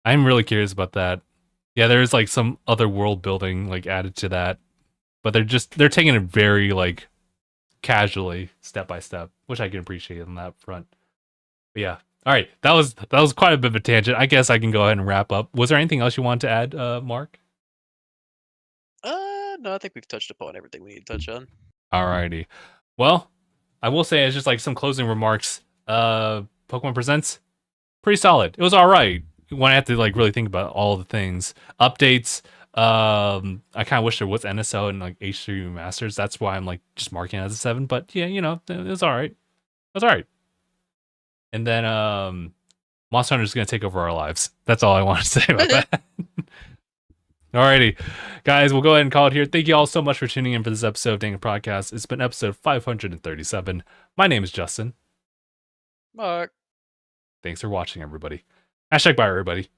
I'm really curious about that. Yeah, there's like some other world building like added to that, but they're taking it very like casually, step by step, which I can appreciate on that front. But yeah. All right, that was quite a bit of a tangent. I guess I can go ahead and wrap up. Was there anything else you want to add, Mark? No, I think we've touched upon everything we need to touch on. Alrighty. Well, I will say as just like some closing remarks, Pokemon Presents, pretty solid. It was alright. When I have to like really think about all the things. Updates. I kinda wish there was NSO and like H3 Masters. That's why I'm like just marking it as a 7. But yeah, you know, it was alright. It was alright. And then Monster Hunter is gonna take over our lives. That's all I want to say about that. Alrighty, guys, we'll go ahead and call it here. Thank you all so much for tuning in for this episode of DangIT Prodcast. It's been episode 537. My name is Justin. Mark. Thanks for watching, everybody. #bye, everybody.